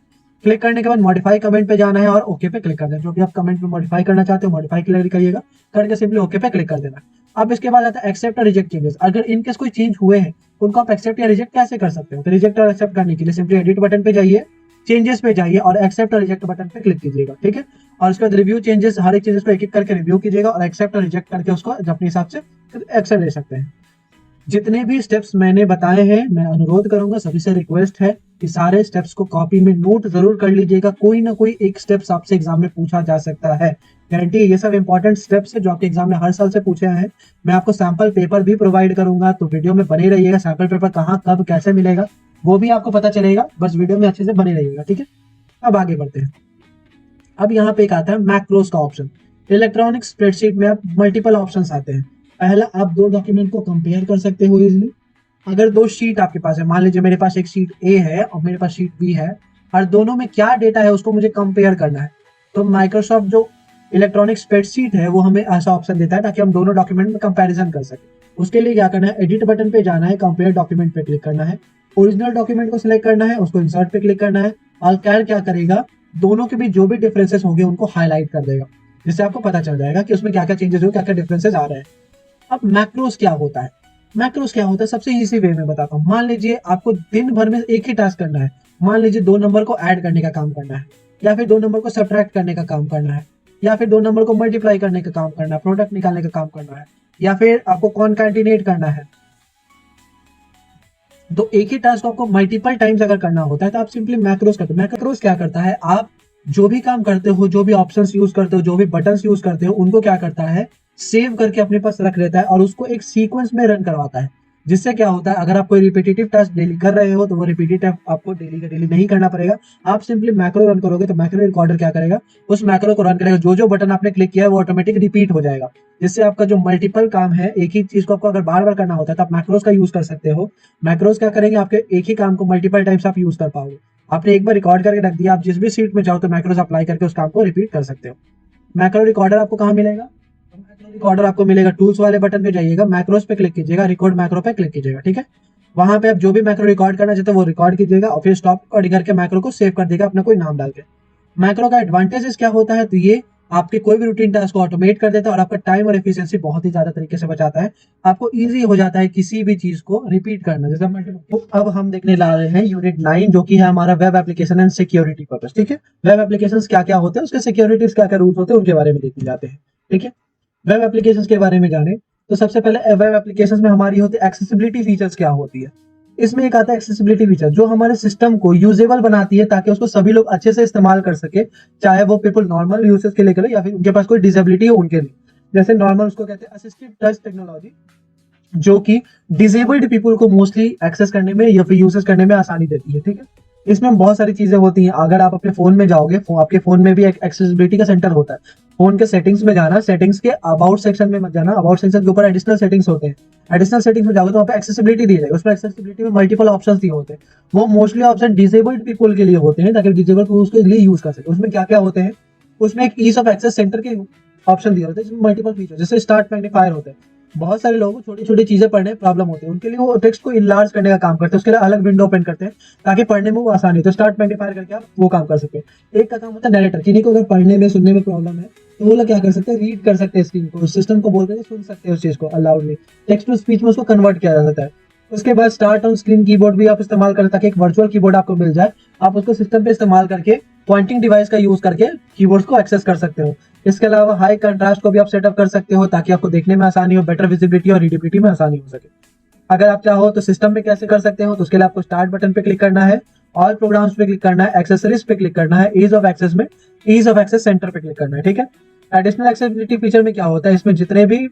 क्लिक करने के बाद मॉडिफाई कमेंट पे जाना है और ओके पे क्लिक करना है। जो भी आप कमेंट में मॉडिफाई करना चाहते हो मॉडिफाई क्लिक करिएगा, करके सिंपली ओके पे क्लिक कर देना है। अब इसके बाद आता है एक्सेप्ट और रिजेक्ट चेंजेस। अगर इनकेस कोई चेंज हुए हैं उनको आप एक्सेप्ट या रिजेक्ट कैसे कर सकते हो, तो रिजेक्ट और एक्सेप्ट करने के लिए सिंपली एडिट बटन पे जाइए, चेंजेस पे जाइए और एक्सेप्ट और रिजेक्ट बटन पे क्लिक कीजिएगा, ठीक है। और उसके बाद रिव्यू चेंजेस, हर एक चेंजेस को एक एक करके रिव्यू कीजिएगा और एक्सेप्ट और रिजेक्ट करके उसको अपने हिसाब से एक्शन ले सकते हैं। जितने भी स्टेप्स मैंने बताए हैं, मैं अनुरोध करूंगा, सभी से रिक्वेस्ट है कि सारे स्टेप्स को कॉपी में नोट जरूर कर लीजिएगा। कोई ना कोई एक स्टेप्स आपसे एग्जाम में पूछा जा सकता है, गारंटी। ये सब इंपॉर्टेंट स्टेप्स है जो आपके एग्जाम में हर साल से पूछे हैं। मैं आपको सैंपल पेपर भी प्रोवाइड करूंगा, तो वीडियो में बने रहिएगा। सैंपल पेपर कहाँ कब कैसे मिलेगा वो भी आपको पता चलेगा, बस वीडियो में अच्छे से बने रहिएगा, ठीक है। अब आगे बढ़ते हैं। अब यहाँ पे एक आता है मैक्रोस का ऑप्शन। इलेक्ट्रॉनिक स्प्रेडशीट में अब मल्टीपल ऑप्शंस आते हैं। पहला, आप दो डॉक्यूमेंट को कंपेयर कर सकते हो इजीली। अगर दो शीट आपके पास है, मान लीजिए मेरे पास एक शीट ए है और मेरे पास शीट बी है, और दोनों में क्या डेटा है उसको मुझे कंपेयर करना है, तो माइक्रोसॉफ्ट जो इलेक्ट्रॉनिक स्प्रेडशीट है वो हमें ऐसा ऑप्शन देता है ताकि हम दोनों डॉक्यूमेंट में कंपैरिजन कर सकें। उसके लिए क्या करना है, एडिट बटन पे जाना है, कंपेयर डॉक्यूमेंट पे क्लिक करना है, ओरिजिनल डॉक्यूमेंट को सिलेक्ट करना है, उसको इंसर्ट पे क्लिक करना है, और कैड क्या करेगा, दोनों के बीच जो भी डिफरेंसेस होंगे उनको हाईलाइट कर देगा, जिससे आपको पता चल जाएगा कि उसमें क्या क्या चेंजेस हुए, क्या क्या डिफरेंसेस आ रहे हैं। अब मैक्रोस क्या होता है, मैक्रोस क्या होता है, सबसे इजी वे में बताता हूँ। मान लीजिए आपको दिन भर में एक ही टास्क करना है, मान लीजिए दो नंबर को ऐड करने का काम करना है, या फिर दो नंबर को सब्ट्रैक्ट करने का काम करना है, या फिर दो नंबर को मल्टीप्लाई करने का काम करना है, प्रोडक्ट निकालने का काम करना है, या फिर आपको कॉन्कैटिनेट करना है। तो एक ही टास्क आपको मल्टीपल टाइम्स अगर करना होता है तो आप सिंपली मैक्रोस करते हो। मैक्रोस क्या करता है, आप जो भी काम करते हो, जो भी ऑप्शंस यूज करते हो, जो भी बटन्स यूज करते हो, उनको क्या करता है, सेव करके अपने पास रख लेता है और उसको एक सीक्वेंस में रन करवाता है। जिससे क्या होता है, अगर आप कोई रिपीटेटिव टास्क डेली कर रहे हो तो वो रिपीटेटिव आपको डेली का डेली नहीं करना पड़ेगा। आप सिंपली मैक्रो रन करोगे तो मैक्रो रिकॉर्डर क्या करेगा, उस मैक्रो को रन करेगा, जो जो बटन आपने क्लिक किया है वो ऑटोमेटिक रिपीट हो जाएगा। जिससे आपका जो मल्टीपल काम है, एक ही चीज को आपको अगर बार बार करना होता है तो आप मैक्रोस का यूज कर सकते हो। मैक्रोस क्या करेंगे, आपके एक ही काम को मल्टीपल टाइम्स आप यूज कर पाओगे। आपने एक बार रिकॉर्ड करके रख दिया, आप जिस भी सीट में जाओ तो मैक्रोस अप्लाई करके उस काम को रिपीट कर सकते हो। मैक्रो रिकॉर्डर आपको कहाँ मिलेगा, मैक्रो रिकॉर्डर आपको मिलेगा टूल्स वाले बटन पे जाइएगा, मैक्रोस पे क्लिक कीजिएगा, रिकॉर्ड मैक्रो पे क्लिक कीजिएगा, ठीक है। वहां पे आप जो भी मैक्रो रिकॉर्ड करना चाहते हो वो रिकॉर्ड कीजिएगा और फिर स्टॉप रिकॉर्डिंग करके मैक्रो को सेव कर देगा अपना कोई नाम डाल के। मैक्रो का एडवांटेजेस क्या होता है, तो ये आपके कोई भी रूटीन टास्क को ऑटोमेट कर देता है और आपका टाइम और एफिशिएंसी बहुत ही ज्यादा तरीके से बचाता है। आपको इजी हो जाता है किसी भी चीज को रिपीट करना, जैसे तो अब हम देखने ला रहे हैं यूनिट 9, जो कि है हमारा web application and security purpose, ठीक है। वेब एप्लीकेशन क्या क्या होते हैं, उसके सिक्योरिटीज क्या क्या रूल्स होते हैं, उनके बारे में देखने जाते हैं, ठीक है। वेब एप्लीकेशन के बारे में जाने तो सबसे पहले वेब एप्लीकेशन में हमारी होती है एक्सेसिबिलिटी फीचर्स क्या होती है। इसमें एक आता है एक्सेसिबिलिटी फीचर, जो हमारे सिस्टम को यूजेबल बनाती है ताकि उसको सभी लोग अच्छे से इस्तेमाल कर सके, चाहे वो पीपल नॉर्मल यूसेज के लिए करें या फिर उनके पास कोई डिसेबिलिटी हो उनके लिए। जैसे नॉर्मल उसको कहते हैं असिस्टिव टच टेक्नोलॉजी, जो कि डिसेबल्ड पीपल को मोस्टली एक्सेस करने में या फिर यूसेस करने में आसानी देती है, ठीक है। इसमें बहुत सारी चीजें होती हैं। अगर आप अपने फोन में जाओगे, आपके फोन में भी एक एक्सेसिबिलिटी का सेंटर होता है। फोन के सेटिंग्स में जाना, सेटिंग्स के अबाउट सेक्शन में मत जाना, अबाउट सेक्शन के ऊपर एडिशनल सेटिंग्स होते हैं। एडिशनल सेटिंग्स में जाओगे तो वहाँ पे एक्सेसिबिलिटी दी जाएगी, उसमें एक्सेसिबिलिटी में मल्टीपल ऑप्शंस दिए होते हैं। वो मोस्टली ऑप्शन डिसेबल्ड पीपल के लिए होते हैं ताकि डिसेबल्ड पीपल उसके लिए यूज कर सके। उसमें क्या क्या होते हैं, उसमें एक ईज ऑफ एक्सेस सेंटर के ऑप्शन दिए होते हैं, जिसमें मल्टीपल फीचर, जैसे स्टार्ट मैग्नीफायर होते हैं। बहुत सारे लोगों को छोटी छोटी चीजें पढ़ने में प्रॉब्लम होती है, उनके लिए वो टेक्स्ट को इनलार्ज करने का काम करते हैं, उसके लिए अलग विंडो ओपन करते हैं ताकि पढ़ने में वो आसानी हो। तो स्टार्ट मैग्नीफायर करके आप वो काम कर सकते हैं। एक का काम होता है नरेटर, किन्हीं को अगर पढ़ने में सुनने में प्रॉब्लम है तो वो लोग क्या कर सकते हैं, रीड कर सकते हैं स्क्रीन को, सिस्टम को बोल करके सुन सकते हैं उस चीज को अलाउडली। टेक्स्ट टू स्पीच में उसको कन्वर्ट किया जा सकता है। उसके बाद स्टार्ट ऑन स्क्रीन कीबोर्ड भी आप इस्तेमाल करें ताकि एक वर्चुअल कीबोर्ड आपको मिल जाए। आप उसको सिस्टम पे इस्तेमाल करके पॉइंटिंग डिवाइस का यूज करके कीबोर्ड्स को एक्सेस कर सकते हो। इसके अलावा हाई कंट्रास्ट को भी आप सेटअप कर सकते हो ताकि आपको देखने में आसानी हो, बेटर विजिबिलिटी और रीडेबिलिटी में आसानी हो सके। अगर आप चाहो तो सिस्टम में कैसे कर सकते हो, तो उसके लिए आपको स्टार्ट बटन पे क्लिक करना है, ऑल प्रोग्राम्स पे क्लिक करना है, एक्सेसरीज पे क्लिक करना है, ईज ऑफ एक्सेस में ईज ऑफ एक्सेस सेंटर पे क्लिक करना है, ठीक है। एडिशनल एक्सेसिबिलिटी फीचर में क्या होता है, इसमें जितने भी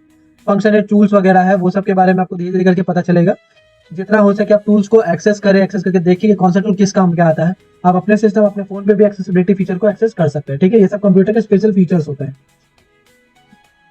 फंक्शन है, टूल्स वगैरह है, वो सब के बारे में आपको धीरे धीरे करके पता चलेगा। जितना हो सके आप टूल्स को एक्सेस करें, एक्सेस करके देखिए कि कौन सा टूल किस काम के आता है। आप अपने सिस्टम, अपने फोन पे भी एक्सेसिबिलिटी फीचर को एक्सेस कर सकते हैं, ठीक है। ये सब कंप्यूटर के स्पेशल फीचर्स होते हैं।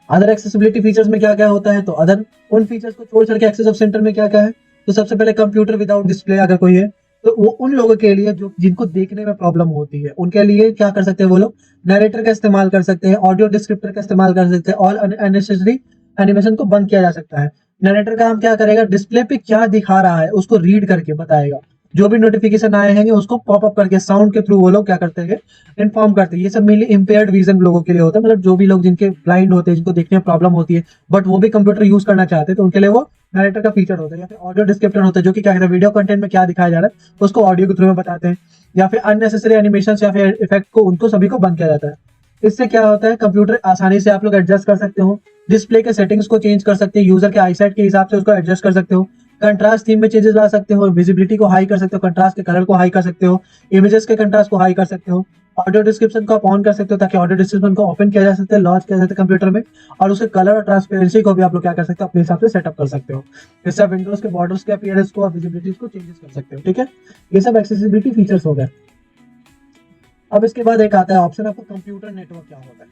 अदर एक्सेसिबिलिटी फीचर्स में क्या क्या होता है, तो अदर उन फीचर्स को छोड़ करके एक्सेस ऑफ सेंटर में क्या क्या है, तो सबसे पहले कंप्यूटर विदाउट डिस्प्ले अगर कोई है तो वो उन लोगों के लिए जो जिनको देखने में प्रॉब्लम होती है, उनके लिए क्या कर सकते हैं वो लोग, नरेटर का इस्तेमाल कर सकते हैं, ऑडियो डिस्क्रिप्टर का इस्तेमाल कर सकते हैं, ऑल अननेसेसरी एनिमेशन को बंद किया जा सकता है। नरेटर का हम क्या करेगा, डिस्प्ले पे क्या दिखा रहा है उसको रीड करके बताएगा, जो भी नोटिफिकेशन आए हैं उसको पॉपअप करके साउंड के थ्रू वो लोग क्या करते हैं, इन्फॉर्म करते हैं। ये सब मेनली इम्पेयर्ड विजन लोगों के लिए होता है, मतलब जो भी लोग जिनके ब्लाइंड होते हैं, जिनको देखने में प्रॉब्लम होती है बट वो भी कंप्यूटर यूज करना चाहते हैं, तो उनके लिए वो नरेटर का फीचर होता है। या फिर ऑडियो डिस्क्रिप्टर होता है, जो कि क्या कहते हैं, वीडियो कंटेंट में क्या दिखाया जा रहा है उसको ऑडियो के थ्रू में बताते हैं। या फिर अननेसेसरी एनिमेशन या फिर इफेक्ट को उनको सभी को बंद किया जाता है। इससे क्या होता है, कंप्यूटर आसानी से आप लोग एडजस्ट कर सकते हो, डिस्प्ले के सेटिंग्स को चेंज कर सकते हैं, यूजर के आईसाइट के हिसाब से उसको एडजस्ट कर सकते हो, कंट्रास्ट थीम में चेंजेस ला सकते हो, विजिबिलिटी को हाई कर सकते हो, कंट्रास्ट के कलर को हाई कर सकते हो, इमेजेस के कंट्रास्ट को हाई कर सकते हो, ऑडियो डिस्क्रिप्शन को आप ऑन कर सकते हो ताकि ऑडियो डिस्क्रिप्शन को ओपन किया जा सकता है, लॉन्च किया जा सकता है कंप्यूटर में, और उसके कलर और ट्रांसपेरेंसी को भी आप लोग क्या कर सकते हो, अपने हिसाब से सेटअप कर सकते हो। इससे आप विंडोज के बॉर्डर्स के अपीयरेंस को और विजिबिलिटी को चेंजेस कर सकते हो, ठीक है। ये सब एक्सेसिबिलिटी फीचर्स हो गए। अब इसके बाद एक आता है ऑप्शन, आपको कंप्यूटर नेटवर्क क्या होता है।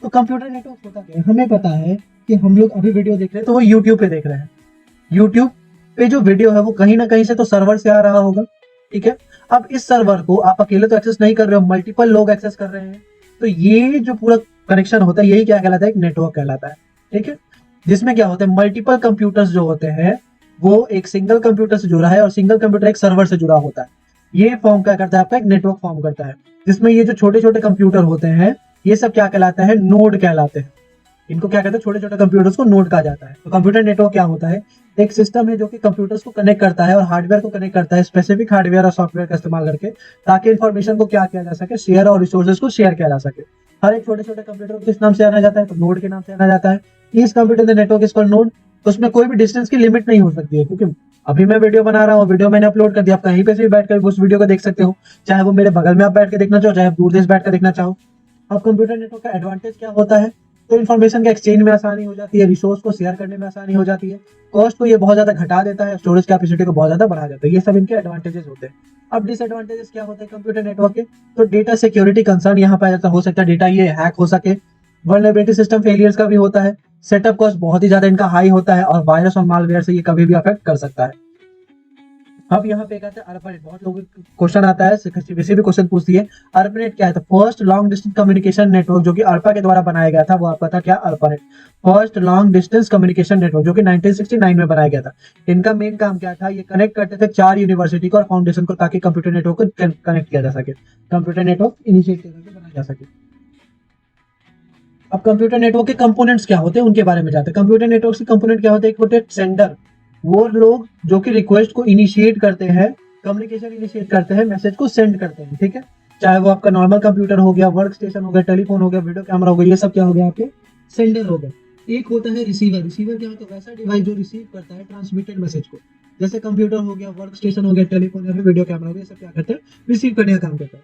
तो कंप्यूटर नेटवर्क होता क्या है, हमें पता है कि हम लोग अभी वीडियो देख रहे हैं तो वो यूट्यूब पे देख रहे हैं। यूट्यूब पे जो वीडियो है वो कहीं ना कहीं से तो सर्वर से आ रहा होगा, ठीक है। अब इस सर्वर को आप अकेले तो एक्सेस नहीं कर रहे हो, मल्टीपल लोग एक्सेस कर रहे हैं, तो ये जो पूरा कनेक्शन होता है यही क्या कहलाता है, एक नेटवर्क कहलाता है, ठीक है। जिसमें क्या होता है, मल्टीपल कंप्यूटर्स जो होते हैं वो एक सिंगल कंप्यूटर से जुड़ा है, और सिंगल कंप्यूटर एक सर्वर से जुड़ा होता है। ये फॉर्म क्या करता है, आपका एक नेटवर्क फॉर्म करता है, जिसमें ये जो छोटे छोटे कंप्यूटर होते हैं ये सब क्या कहलाता है, नोड कहलाते हैं। इनको क्या कहते हैं, छोटे छोटे कंप्यूटर्स को नोड कहा जाता है। तो कंप्यूटर नेटवर्क क्या होता है, एक सिस्टम है जो कि कंप्यूटर्स को कनेक्ट करता है और हार्डवेयर को कनेक्ट करता है, स्पेसिफिक हार्डवेयर और सॉफ्टवेयर का इस्तेमाल करके, ताकि इन्फॉर्मेशन को क्या किया जा सके, शेयर और रिसोर्सेज को शेयर किया जा सके। हर एक छोटे छोटे कंप्यूटर को किस नाम से जाना जाता है, तो नोड के नाम से जाना जाता है। इस computer network is called node. उसमें कोई भी डिस्टेंस की लिमिट नहीं हो सकती है, क्योंकि अभी मैं वीडियो बना रहा हूँ, वीडियो मैंने अपलोड कर दिया, आप कहीं पे से भी बैठ कर उस वीडियो को देख सकते हो, चाहे वो मेरे बगल में आप बैठ के देखना चाहो, चाहे आप दूर देश बैठ कर देखना चाहो। अब कंप्यूटर नेटवर्क का एडवांटेज क्या होता है, तो इन्फॉर्मेशन के एक्सचेंज में आसानी हो जाती है, रिसोर्स को शेयर करने में आसानी हो जाती है, कॉस्ट को ये बहुत ज्यादा घटा देता है, स्टोरेज कैपेसिटी को बहुत ज्यादा बढ़ा देता है। ये सब इनके एडवांटेजेस होते हैं। अब डिसएडवांटेजेस क्या होते हैं कंप्यूटर नेटवर्क के, तो डेटा सिक्योरिटी कंसर्न यहाँ पे जाता हो सकता है, डेटा ये हैक हो सके, वल्नरेबिलिटी सिस्टम फेलियर्स का भी होता है, सेटअप कॉस्ट बहुत ही ज्यादा इनका हाई होता है, और वायरस और मालवेयर से ये कभी भी अफेक्ट कर सकता है। अब यहाँ पे कहते हैं ARPANET, बहुत लोगों को क्वेश्चन आता है, वैसे भी क्वेश्चन पूछती है, ARPANET क्या है, तो first long distance communication network, जो कि ARPA के द्वारा बनाया गया था, वो आपका था क्या, ARPANET, first long distance communication network, जो कि 1969 में बनाया गया था। इनका मेन काम क्या था, ये कनेक्ट करते थे 4 यूनिवर्सिटी को और फाउंडेशन को, ताकि कंप्यूटर नेटवर्क को कनेक्ट किया जा सके, कंप्यूटर नेटवर्क इनिशिएट करके बनाया जा सके। अब कंप्यूटर नेटवर्क के कंपोनेंट्स क्या होते हैं उनके बारे में जाते हैं। कंप्यूटर नेटवर्क के कंपोनेंट क्या होते हैं, एक होते हैं सेंडर, वो लोग जो कि रिक्वेस्ट को इनिशिएट करते हैं, कम्युनिकेशन इनिशिएट करते हैं, मैसेज को सेंड करते हैं, ठीक है। चाहे वो आपका नॉर्मल कंप्यूटर हो गया, वर्क स्टेशन हो गया, टेलीफोन हो गया, वीडियो कैमरा हो गया, ये सब क्या हो गया, आपके सेंडर हो गए। एक होता है रिसीवर। रिसीवर क्या होता है, वैसा डिवाइस जो रिसीव करता है ट्रांसमिटेड मैसेज को, जैसे कंप्यूटर हो गया, वर्क स्टेशन हो गया, टेलीफोन या फिर वीडियो कैमरा हो गया, सब क्या करते हैं, रिसीव करने का काम करता है।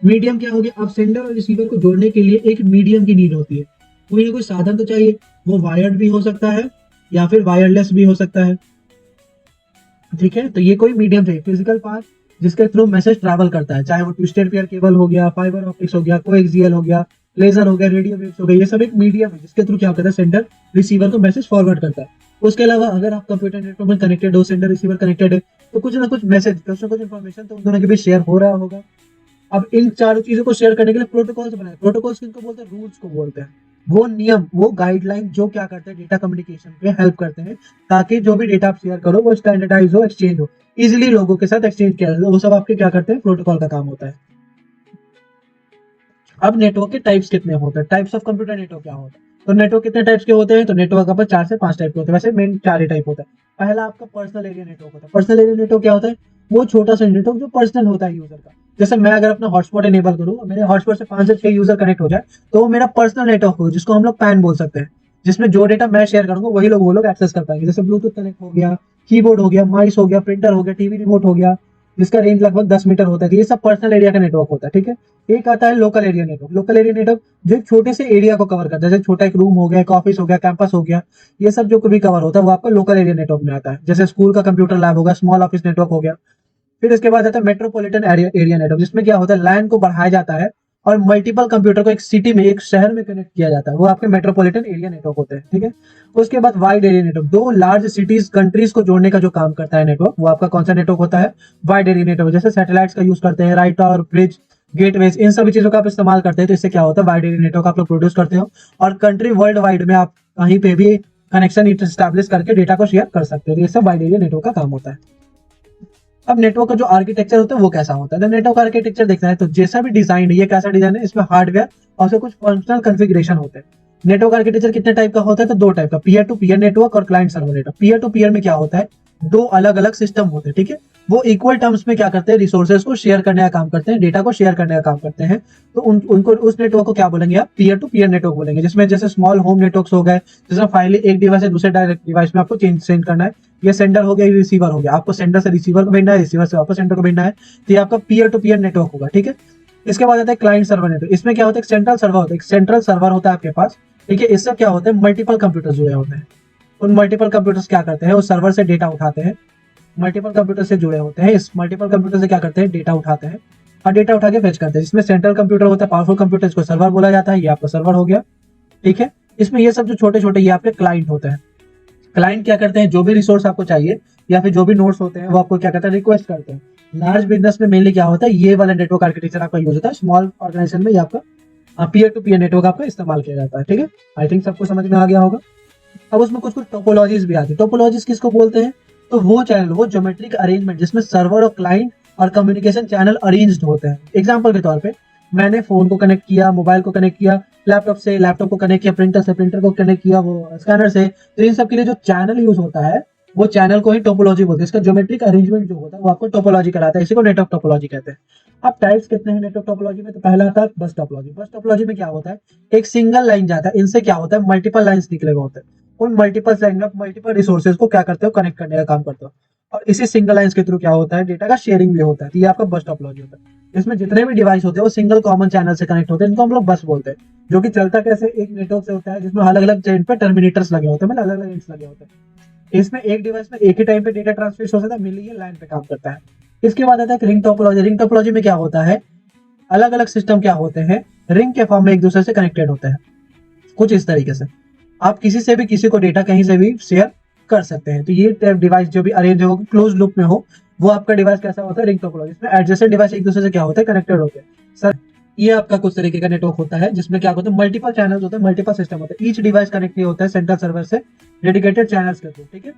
मीडियम क्या हो गया, अब सेंडर और रिसीवर को जोड़ने के लिए एक मीडियम की नीड होती है, कोई ना कोई साधन तो चाहिए, वो वायर्ड भी हो सकता है या फिर वायरलेस भी हो सकता है, ठीक है। तो ये कोई मीडियम चाहिए, फिजिकल पाथ जिसके थ्रू मैसेज ट्रैवल करता है, चाहे वो ट्विस्टेड पेयर केबल हो गया, फाइबर ऑप्टिक्स हो गया, कोएक्सियल हो गया, लेजर हो गया, रेडियो वेव्स हो गया, ये सब एक मीडियम है जिसके थ्रू क्या करता है, सेंडर रिसीवर को मैसेज फॉरवर्ड करता है। उसके अलावा अगर आप कंप्यूटर नेटवर्क में कनेक्टेड हो, सेंडर रिसीवर कनेक्टेड है, तो कुछ ना कुछ मैसेज, कुछ ना कुछ इन्फॉर्मेशन तो उन दोनों के बीच शेयर हो रहा होगा। अब इन चारों चीजों को शेयर करने के लिए प्रोटोकॉल्स बनाए। प्रोटोकॉल्स किनको बोलते हैं, रूल्स को बोलते हैं। वो नियम, वो गाइडलाइन जो क्या करते हैं, डेटा कम्युनिकेशन पे हेल्प करते हैं, ताकि जो भी डेटा आप शेयर करो वो स्टैंडर्डाइज हो, एक्सचेंज हो, इजिली लोगों के साथ एक्सचेंज किया जाए, वो सब आपके क्या करते हैं, प्रोटोकॉल का काम होता है। अब नेटवर्क के टाइप्स कितने होते हैं, टाइप्स ऑफ कंप्यूटर नेटवर्क क्या होता है, तो नेटवर्क कितने टाइप्स के होते हैं, तो नेटवर्क आपका 4 से 5 टाइप के होते हैं, वैसे मेन 4 ही टाइप होता है। पहला आपका पर्सनल एरिया नेटवर्क होता है। पर्सनल एरिया नेटवर्क क्या होता है, वो छोटा सा नेटवर्क जो पर्सनल होता है यूजर का। जैसे मैं अगर अपना हॉटस्पॉट एनेबल करूँ, मेरे हॉटस्पॉट से 5 से 6 यूजर कनेक्ट हो जाए, तो वो मेरा पर्सनल नेटवर्क हो, जिसको हम लोग पैन बोल सकते हैं, जिसमें जो डेटा मैं शेयर करूंगा वही लोग वो लोग एक्सेस कर पाएंगे। जैसे ब्लूटूथ कनेक्ट हो गया, कीबोर्ड हो गया, माइस हो गया, प्रिंटर हो गया, टीवी रिमोट हो गया, जिसका रेंज लगभग 10 मीटर होता है। तो ये सब पर्सनल एरिया का नेटवर्क होता है, ठीक है। एक आता है local area network. Local area network जो एक छोटे से एरिया को कवर करता है, जैसे छोटा एक रूम हो गया, एक ऑफिस हो गया, कैंपस हो गया, ये सब जो भी कवर होता है वो आपका लोकल एरिया नेटवर्क में आता है। जैसे स्कूल का कंप्यूटर लैब होगा, स्मॉल ऑफिस नेटवर्क हो गया। फिर इसके बाद आता है मेट्रोपॉलिटन एरिया नेटवर्क, जिसमें क्या होता है लैन को बढ़ाया जाता है और मल्टीपल कंप्यूटर को एक सिटी में, एक शहर में कनेक्ट किया जाता है, वो आपके मेट्रोपॉलिटन एरिया नेटवर्क होते हैं, ठीक है। उसके बाद वाइड एरिया नेटवर्क, दो लार्ज सिटीज कंट्रीज को जोड़ने का जो काम करता है नेटवर्क, वो आपका कौन सा नेटवर्क होता है, वाइड एरिया नेटवर्क। जैसे सैटेलाइट्स का यूज करते हैं, राइटर, ब्रिज, गेटवेज, इन सभी चीजों का आप इस्तेमाल करते हैं, तो इससे क्या होता है वाइड एरिया नेटवर्क आप लोग प्रोड्यूस करते हो और कंट्री वर्ल्ड वाइड में आप कहीं पे भी कनेक्शन स्टैब्लिश करके डेटा को शेयर कर सकते हो। तो ये सब वाइड एरिया नेटवर्क का काम होता है। अब नेटवर्क का जो आर्किटेक्चर होता है वो कैसा होता है, तो नेटवर्क आर्किटेक्चर देखना है तो जैसा भी डिजाइन है, ये कैसा डिजाइन है, इसमें हार्डवेयर और उसके कुछ फंक्शनल कॉन्फ़िगरेशन होते हैं। नेटवर्क आर्किटेक्चर कितने टाइप का होता है, तो दो टाइप का, पीयर टू पीयर नेटवर्क और client server network. Peer to peer में क्या होता है, दो अलग अलग सिस्टम होते हैं, ठीक है। वो इक्वल टर्म्स में क्या करते हैं, रिसोर्सेज को शेयर करने का काम करते हैं, डेटा को शेयर करने का काम करते हैं। तो उनको उस नेटवर्क को क्या बोलेंगे आप, पीयर टू पीयर नेटवर्क बोलेंगे। जिसमें जैसे स्मॉल होम नेटवर्क्स हो गए, जैसे फाइल एक डिवाइस से दूसरे डायरेक्ट डिवाइस में आपको सेंड करना है, ये सेंडर हो गया, ये रिसीवर हो गया, आपको सेंडर से रिसीवर को भेजना है, रिसीवर से वापस सेंडर को भेजना है, तो ये आपका पीयर टू पीयर नेटवर्क होगा, ठीक है। इसके बाद आता है क्लाइंट सर्वर नेटवर्क। इसमें क्या होता है, सेंट्रल सर्वर होता है, एक सेंट्रल सर्वर होता है आपके पास, ठीक है। इससे क्या होता है, मल्टीपल कंप्यूटर जुड़े होते हैं। उन मल्टीपल कंप्यूटर्स क्या करते हैं, उस सर्वर से डेटा उठाते हैं, मल्टीपल कंप्यूटर से जुड़े होते हैं, इस मल्टीपल कंप्यूटर से क्या करते हैं, डेटा उठाते हैं और डेटा उठा के फेच करते हैं। जिसमें सेंट्रल कंप्यूटर होता है, पावरफुल कंप्यूटर, इसको सर्वर बोला जाता है, ये आपका सर्वर हो गया, ठीक है। इसमें ये सब जो छोटे छोटे ये आपके क्लाइंट होते हैं। क्लाइंट क्या करते हैं, जो भी रिसोर्स आपको चाहिए या फिर जो भी नोट्स होते हैं वो आपको क्या करते हैं, रिक्वेस्ट करते हैं। लार्ज बिजनेस में मेनली क्या होता है, ये वाला नेटवर्क आर्किटेक्चर आपका यूज होता है। स्मॉल ऑर्गेनाइजेशन में ये आपका पीयर टू पीयर नेटवर्क आपका इस्तेमाल किया जाता है, ठीक है। आई थिंक सबको समझ में आ गया होगा। अब उसमें कुछ कुछ टोपोलॉजीज भी आती है। टोपोलॉजीज किसको बोलते हैं, तो वो चैनल, वो ज्योमेट्रिक अरेंजमेंट जिसमें सर्वर और क्लाइंट और कम्युनिकेशन चैनल अरेंज्ड होते हैं। एग्जांपल के तौर पे मैंने फोन को कनेक्ट किया, मोबाइल को कनेक्ट किया, लैपटॉप से लैपटॉप को कनेक्ट किया, प्रिंटर से प्रिंटर को कनेक्ट किया, वो स्कैनर से, तो इन सब के लिए जो चैनल यूज होता है वो चैनल को ही टोपोलॉजी बोलते हैं। इसका ज्योमेट्रिक अरेंजमेंट जो होता है वो आपको टोपोलॉजी कराता है, इसी को नेटवर्क टोपोलॉजी कहते हैं। अब टाइप्स कितने हैं नेटवर्क टोपोलॉजी में, तो पहला आता है बस टोपोलॉजी। बस टोपोलॉजी में क्या होता है, एक सिंगल लाइन जाता है, इनसे क्या होता है मल्टीपल लाइंस निकले हुए होते हैं। उन मल्टीपल लाइन में मल्टीपल रिसोर्सेज को क्या करते हो, कनेक्ट करने का काम करते हो और इसी सिंगल लाइंस के थ्रू क्या होता है, डेटा का शेयरिंग भी होता है। तो ये आपका बस टोपोलॉजी होता है। इसमें जितने भी डिवाइस होते हैं वो सिंगल कॉमन चैनल से कनेक्ट होते हैं, इनको हम लोग बस बोलते हैं। जो कि चलता कैसे, एक नेटवर्क से होता है जिसमें अलग अलग चेन पे टर्मिनेटर्स लगे होते हैं, मतलब अलग अलग एंड्स लगे होते हैं। इसमें एक डिवाइस में एक ही टाइम पे डेटा ट्रांसफर हो सकता है, मिली ये लाइन पे काम करता है। इसके बाद आता है रिंग टोपोलॉजी। रिंग टोपोलॉजी में क्या होता है, अलग अलग सिस्टम क्या होते हैं, रिंग के फॉर्म में एक दूसरे से कनेक्टेड होते हैं, कुछ इस तरीके से। आप किसी से भी किसी को डेटा कहीं से भी शेयर कर सकते हैं। तो ये डिवाइस जो भी अरेंज हो, क्लोज लूप में हो, वो आपका डिवाइस कैसा होता है, रिंग टोपोलॉजी। इसमें एडजेसेंट डिवाइस एक दूसरे से क्या होता है, कनेक्टेड होते हैं। सर ये आपका कुछ तरीके का नेटवर्क होता है जिसमें क्या होता है, मल्टीपल चैनल्स होते हैं, मल्टीपल सिस्टम होते हैं। ईच डिवाइस कनेक्ट नहीं होता है सेंट्रल सर्वर से डेडिकेटेड चैनल्स के थ्रू, ठीक है।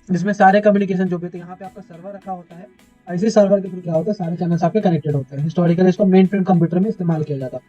जिसमें सारे कम्युनिकेशन जो भी होते हैं, यहाँ पे आपका सर्वर रखा होता है और इसी सर्वर के थ्रू क्या होता है, सारे चैनल्स आपके कनेक्टेड होते हैं। हिस्टोरिकली इसको मेन फ्रेम कंप्यूटर में इस्तेमाल किया जाता है।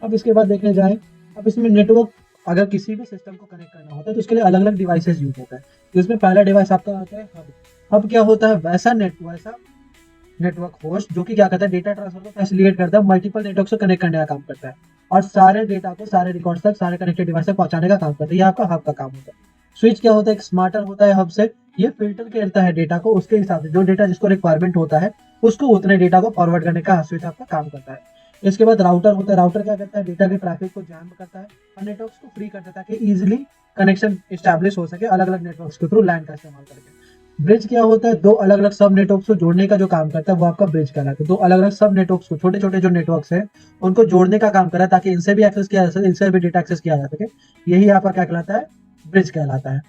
अब इसके बाद देखने जाए, अब इसमें नेटवर्क अगर किसी भी सिस्टम को कनेक्ट करना होता है तो उसके लिए अलग अलग डिवाइसेस यूज होता है। जिसमें पहला डिवाइस आपका आता है हब। हब क्या होता है, वैसा नेटवर्क होस्ट जो कि क्या करता है, डेटा ट्रांसफर को फैसिलिटेट करता है, मल्टीपल नेटवर्क से कनेक्ट करने का काम करता है और सारे डेटा को सारे रिकॉर्ड्स तक, सारे कनेक्टेड डिवाइस तक पहुंचाने का काम करता है। ये आपका हब का काम होता है। स्विच क्या होता है, एक स्मार्टर होता है हब से, ये फिल्टर करता है डेटा को, उसके हिसाब से जो डेटा जिसको रिक्वायरमेंट होता है उसको उतने डेटा को फॉरवर्ड करने का स्विच आपका काम करता है। इसके बाद राउटर होता है। राउटर क्या करता है, डेटा के ट्रैफिक को जैम करता है और नेटवर्क्स को फ्री करता है ताकि इजीली कनेक्शन एस्टैब्लिश हो सके अलग अलग नेटवर्क्स के थ्रू लैन का इस्तेमाल करके। ब्रिज क्या होता है, दो अलग अलग सब नेटवर्क्स को जोड़ने का जो काम करता है वो आपका ब्रिज कहलाता है। दो अलग अलग सब नेटवर्क्स को, छोटे छोटे जो नेटवर्क्स हैं उनको जोड़ने का काम कर रहा है ताकि इनसे भी एक्सेस किया जा सके, इनसे भी डेटा एक्सेस किया जा सके। यही आपका क्या कहलाता है, ब्रिज कहलाता है।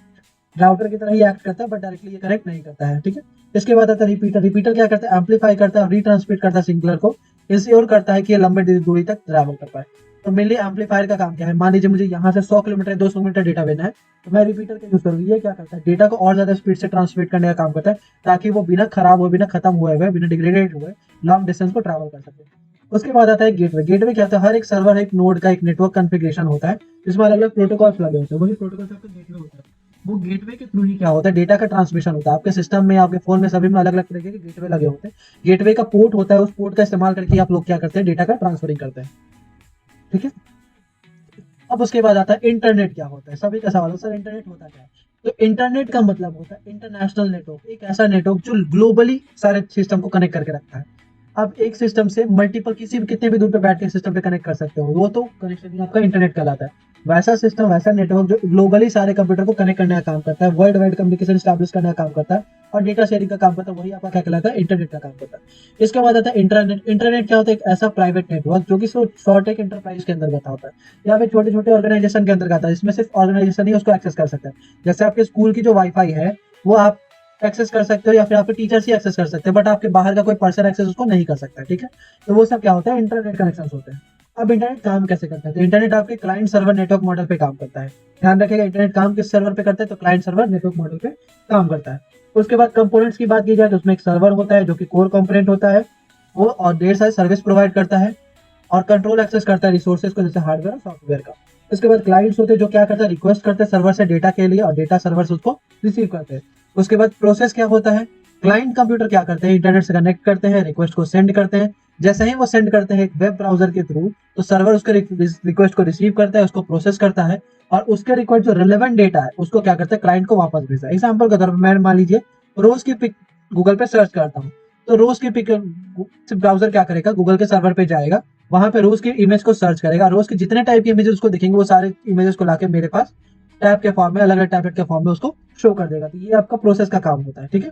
राउटर की तरह ही एक्ट करता है बट डायरेक्टली ये कनेक्ट नहीं करता है, ठीक है। इसके बाद आता है रिपीटर। रिपीटर क्या करता है, एम्पलीफाई करता है, रीट्रांसमिट करता है सिंगलर को, इंश्योर करता है कि ये लंबे दूरी तक ट्रैवल कर पाए। तो मेनली एम्पलीफायर का काम क्या है, मान लीजिए मुझे यहाँ से 100 किलोमीटर 200 किलोमीटर डेटा भेजना है तो मैं रिपीटर का यूज करूँगी। ये क्या करता है, डेटा को और ज्यादा स्पीड से ट्रांसमिट करने का काम करता है ताकि वो बिना खराब हुए, बिना खत्म हुए, बिना डिग्रेडेड हुए लॉन्ग डिस्टेंस को ट्रैवल कर सके। उसके बाद आता है गेटवे। गेटवे क्या होता है, हर एक सर्वर, एक नोड का एक नेटवर्क कॉन्फ़िगरेशन होता है जिसमें अलग अलग प्रोटोकॉल्स लगे होते हैं, वही प्रोटोकॉल आपका गेटवे होता है। वो गेटवे के थ्रू ही क्या होता है, डेटा का ट्रांसमिशन होता है। आपके सिस्टम में, आपके फोन में, सभी में अलग अलग तरीके के गेटवे लगे होते हैं। गेटवे का पोर्ट होता है, उस पोर्ट का इस्तेमाल करके आप लोग क्या करते हैं, डेटा का ट्रांसफरिंग करते हैं, ठीक है। अब उसके बाद आता है इंटरनेट। क्या होता है, सभी का सवाल है सर इंटरनेट होता क्या है। तो इंटरनेट का मतलब होता है इंटरनेशनल नेटवर्क, एक ऐसा नेटवर्क जो ग्लोबली सारे सिस्टम को कनेक्ट करके रखता है। आप एक सिस्टम से मल्टीपल किसी भी कितने भी दूर पे बैठ के सिस्टम पे कनेक्ट कर सकते हो, वो तो कनेक्शन आपका इंटरनेट कहलाता है। वैसा सिस्टम, वैसा नेटवर्क जो ग्लोबली सारे कंप्यूटर को कनेक्ट करने का काम करता है, वर्ल्ड वाइड कम्युनिकेशन स्टैब्लिश करने का काम करता है और डेटा शेयरिंग का काम करता है, वही आपका क्या कहलाता है, इंटरनेट का काम करता है। इसके बाद आता है इंटरनेट। इंटरनेट क्या होता है, एक ऐसा प्राइवेट नेटवर्क जो कि शॉर्ट एक इंटरप्राइज के अंतर्गत होता है या फिर छोटे छोटे ऑर्गेनाइजेशन के अंतर्गत आता है, इसमें सिर्फ ऑर्गेनाइजेशन ही उसको एक्सेस कर सकता है। जैसे आपके स्कूल की जो वाईफाई है वो आप एक्सेस कर सकते हो या फिर आपके टीचर्स ही एक्सेस कर सकते हैं, बट आपके बाहर का कोई पर्सन एक्सेस उसको नहीं कर सकता, ठीक है। तो वो सब क्या होता है, इंटरनेट कनेक्शन होते हैं। अब इंटरनेट काम कैसे करता है, तो इंटरनेट आपके क्लाइंट सर्वर नेटवर्क मॉडल पे काम करता है। ध्यान रखिएगा, इंटरनेट काम किस सर्वर पे करता है, तो क्लाइंट सर्वर नेटवर्क मॉडल पे काम करता है। उसके बाद कंपोनेंट्स की बात की जाए तो उसमें एक सर्वर होता है जो कि कोर कंपोनेंट होता है वो, और ढेर सारे सर्विस प्रोवाइड करता है और कंट्रोल एक्सेस करता है रिसोर्सेज को, जैसे हार्डवेयर और सॉफ्टवेयर का। उसके बाद क्लाइंट्स होते हैं जो क्या करते हैं, रिक्वेस्ट करते हैं सर्वर से डेटा के लिए और डेटा सर्वर से उसको रिसीव करते हैं। उसके बाद प्रोसेस क्या होता है, क्लाइंट कंप्यूटर क्या करते हैं, इंटरनेट से कनेक्ट करते हैं, रिक्वेस्ट को सेंड करते हैं। जैसे ही वो सेंड करते हैं एक वेब ब्राउजर के थ्रू, तो सर्वर उसके रिक्वेस्ट को रिसीव करता है, उसको प्रोसेस करता है और उसके रिक्वेस्ट जो रिलेवेंट डेटा है उसको क्या करता है, क्लाइंट को वापस भेजता है। एग्जाम्पल के तौर पर मैं मान लीजिए रोज की पिक गूगल पे सर्च करता हूँ, तो रोज की पिक ब्राउजर क्या करेगा, गूगल के सर्वर पे जाएगा, वहां पे रोज की इमेज को सर्च करेगा, रोज के जितने टाइप की इमेजेस उसको दिखेंगे वो सारे इमेजेस को लाके मेरे पास टैब के फॉर्म में, अलग अलग टैबलेट के फॉर्म में उसको शो कर देगा। तो ये आपका प्रोसेस का काम होता है, ठीक है।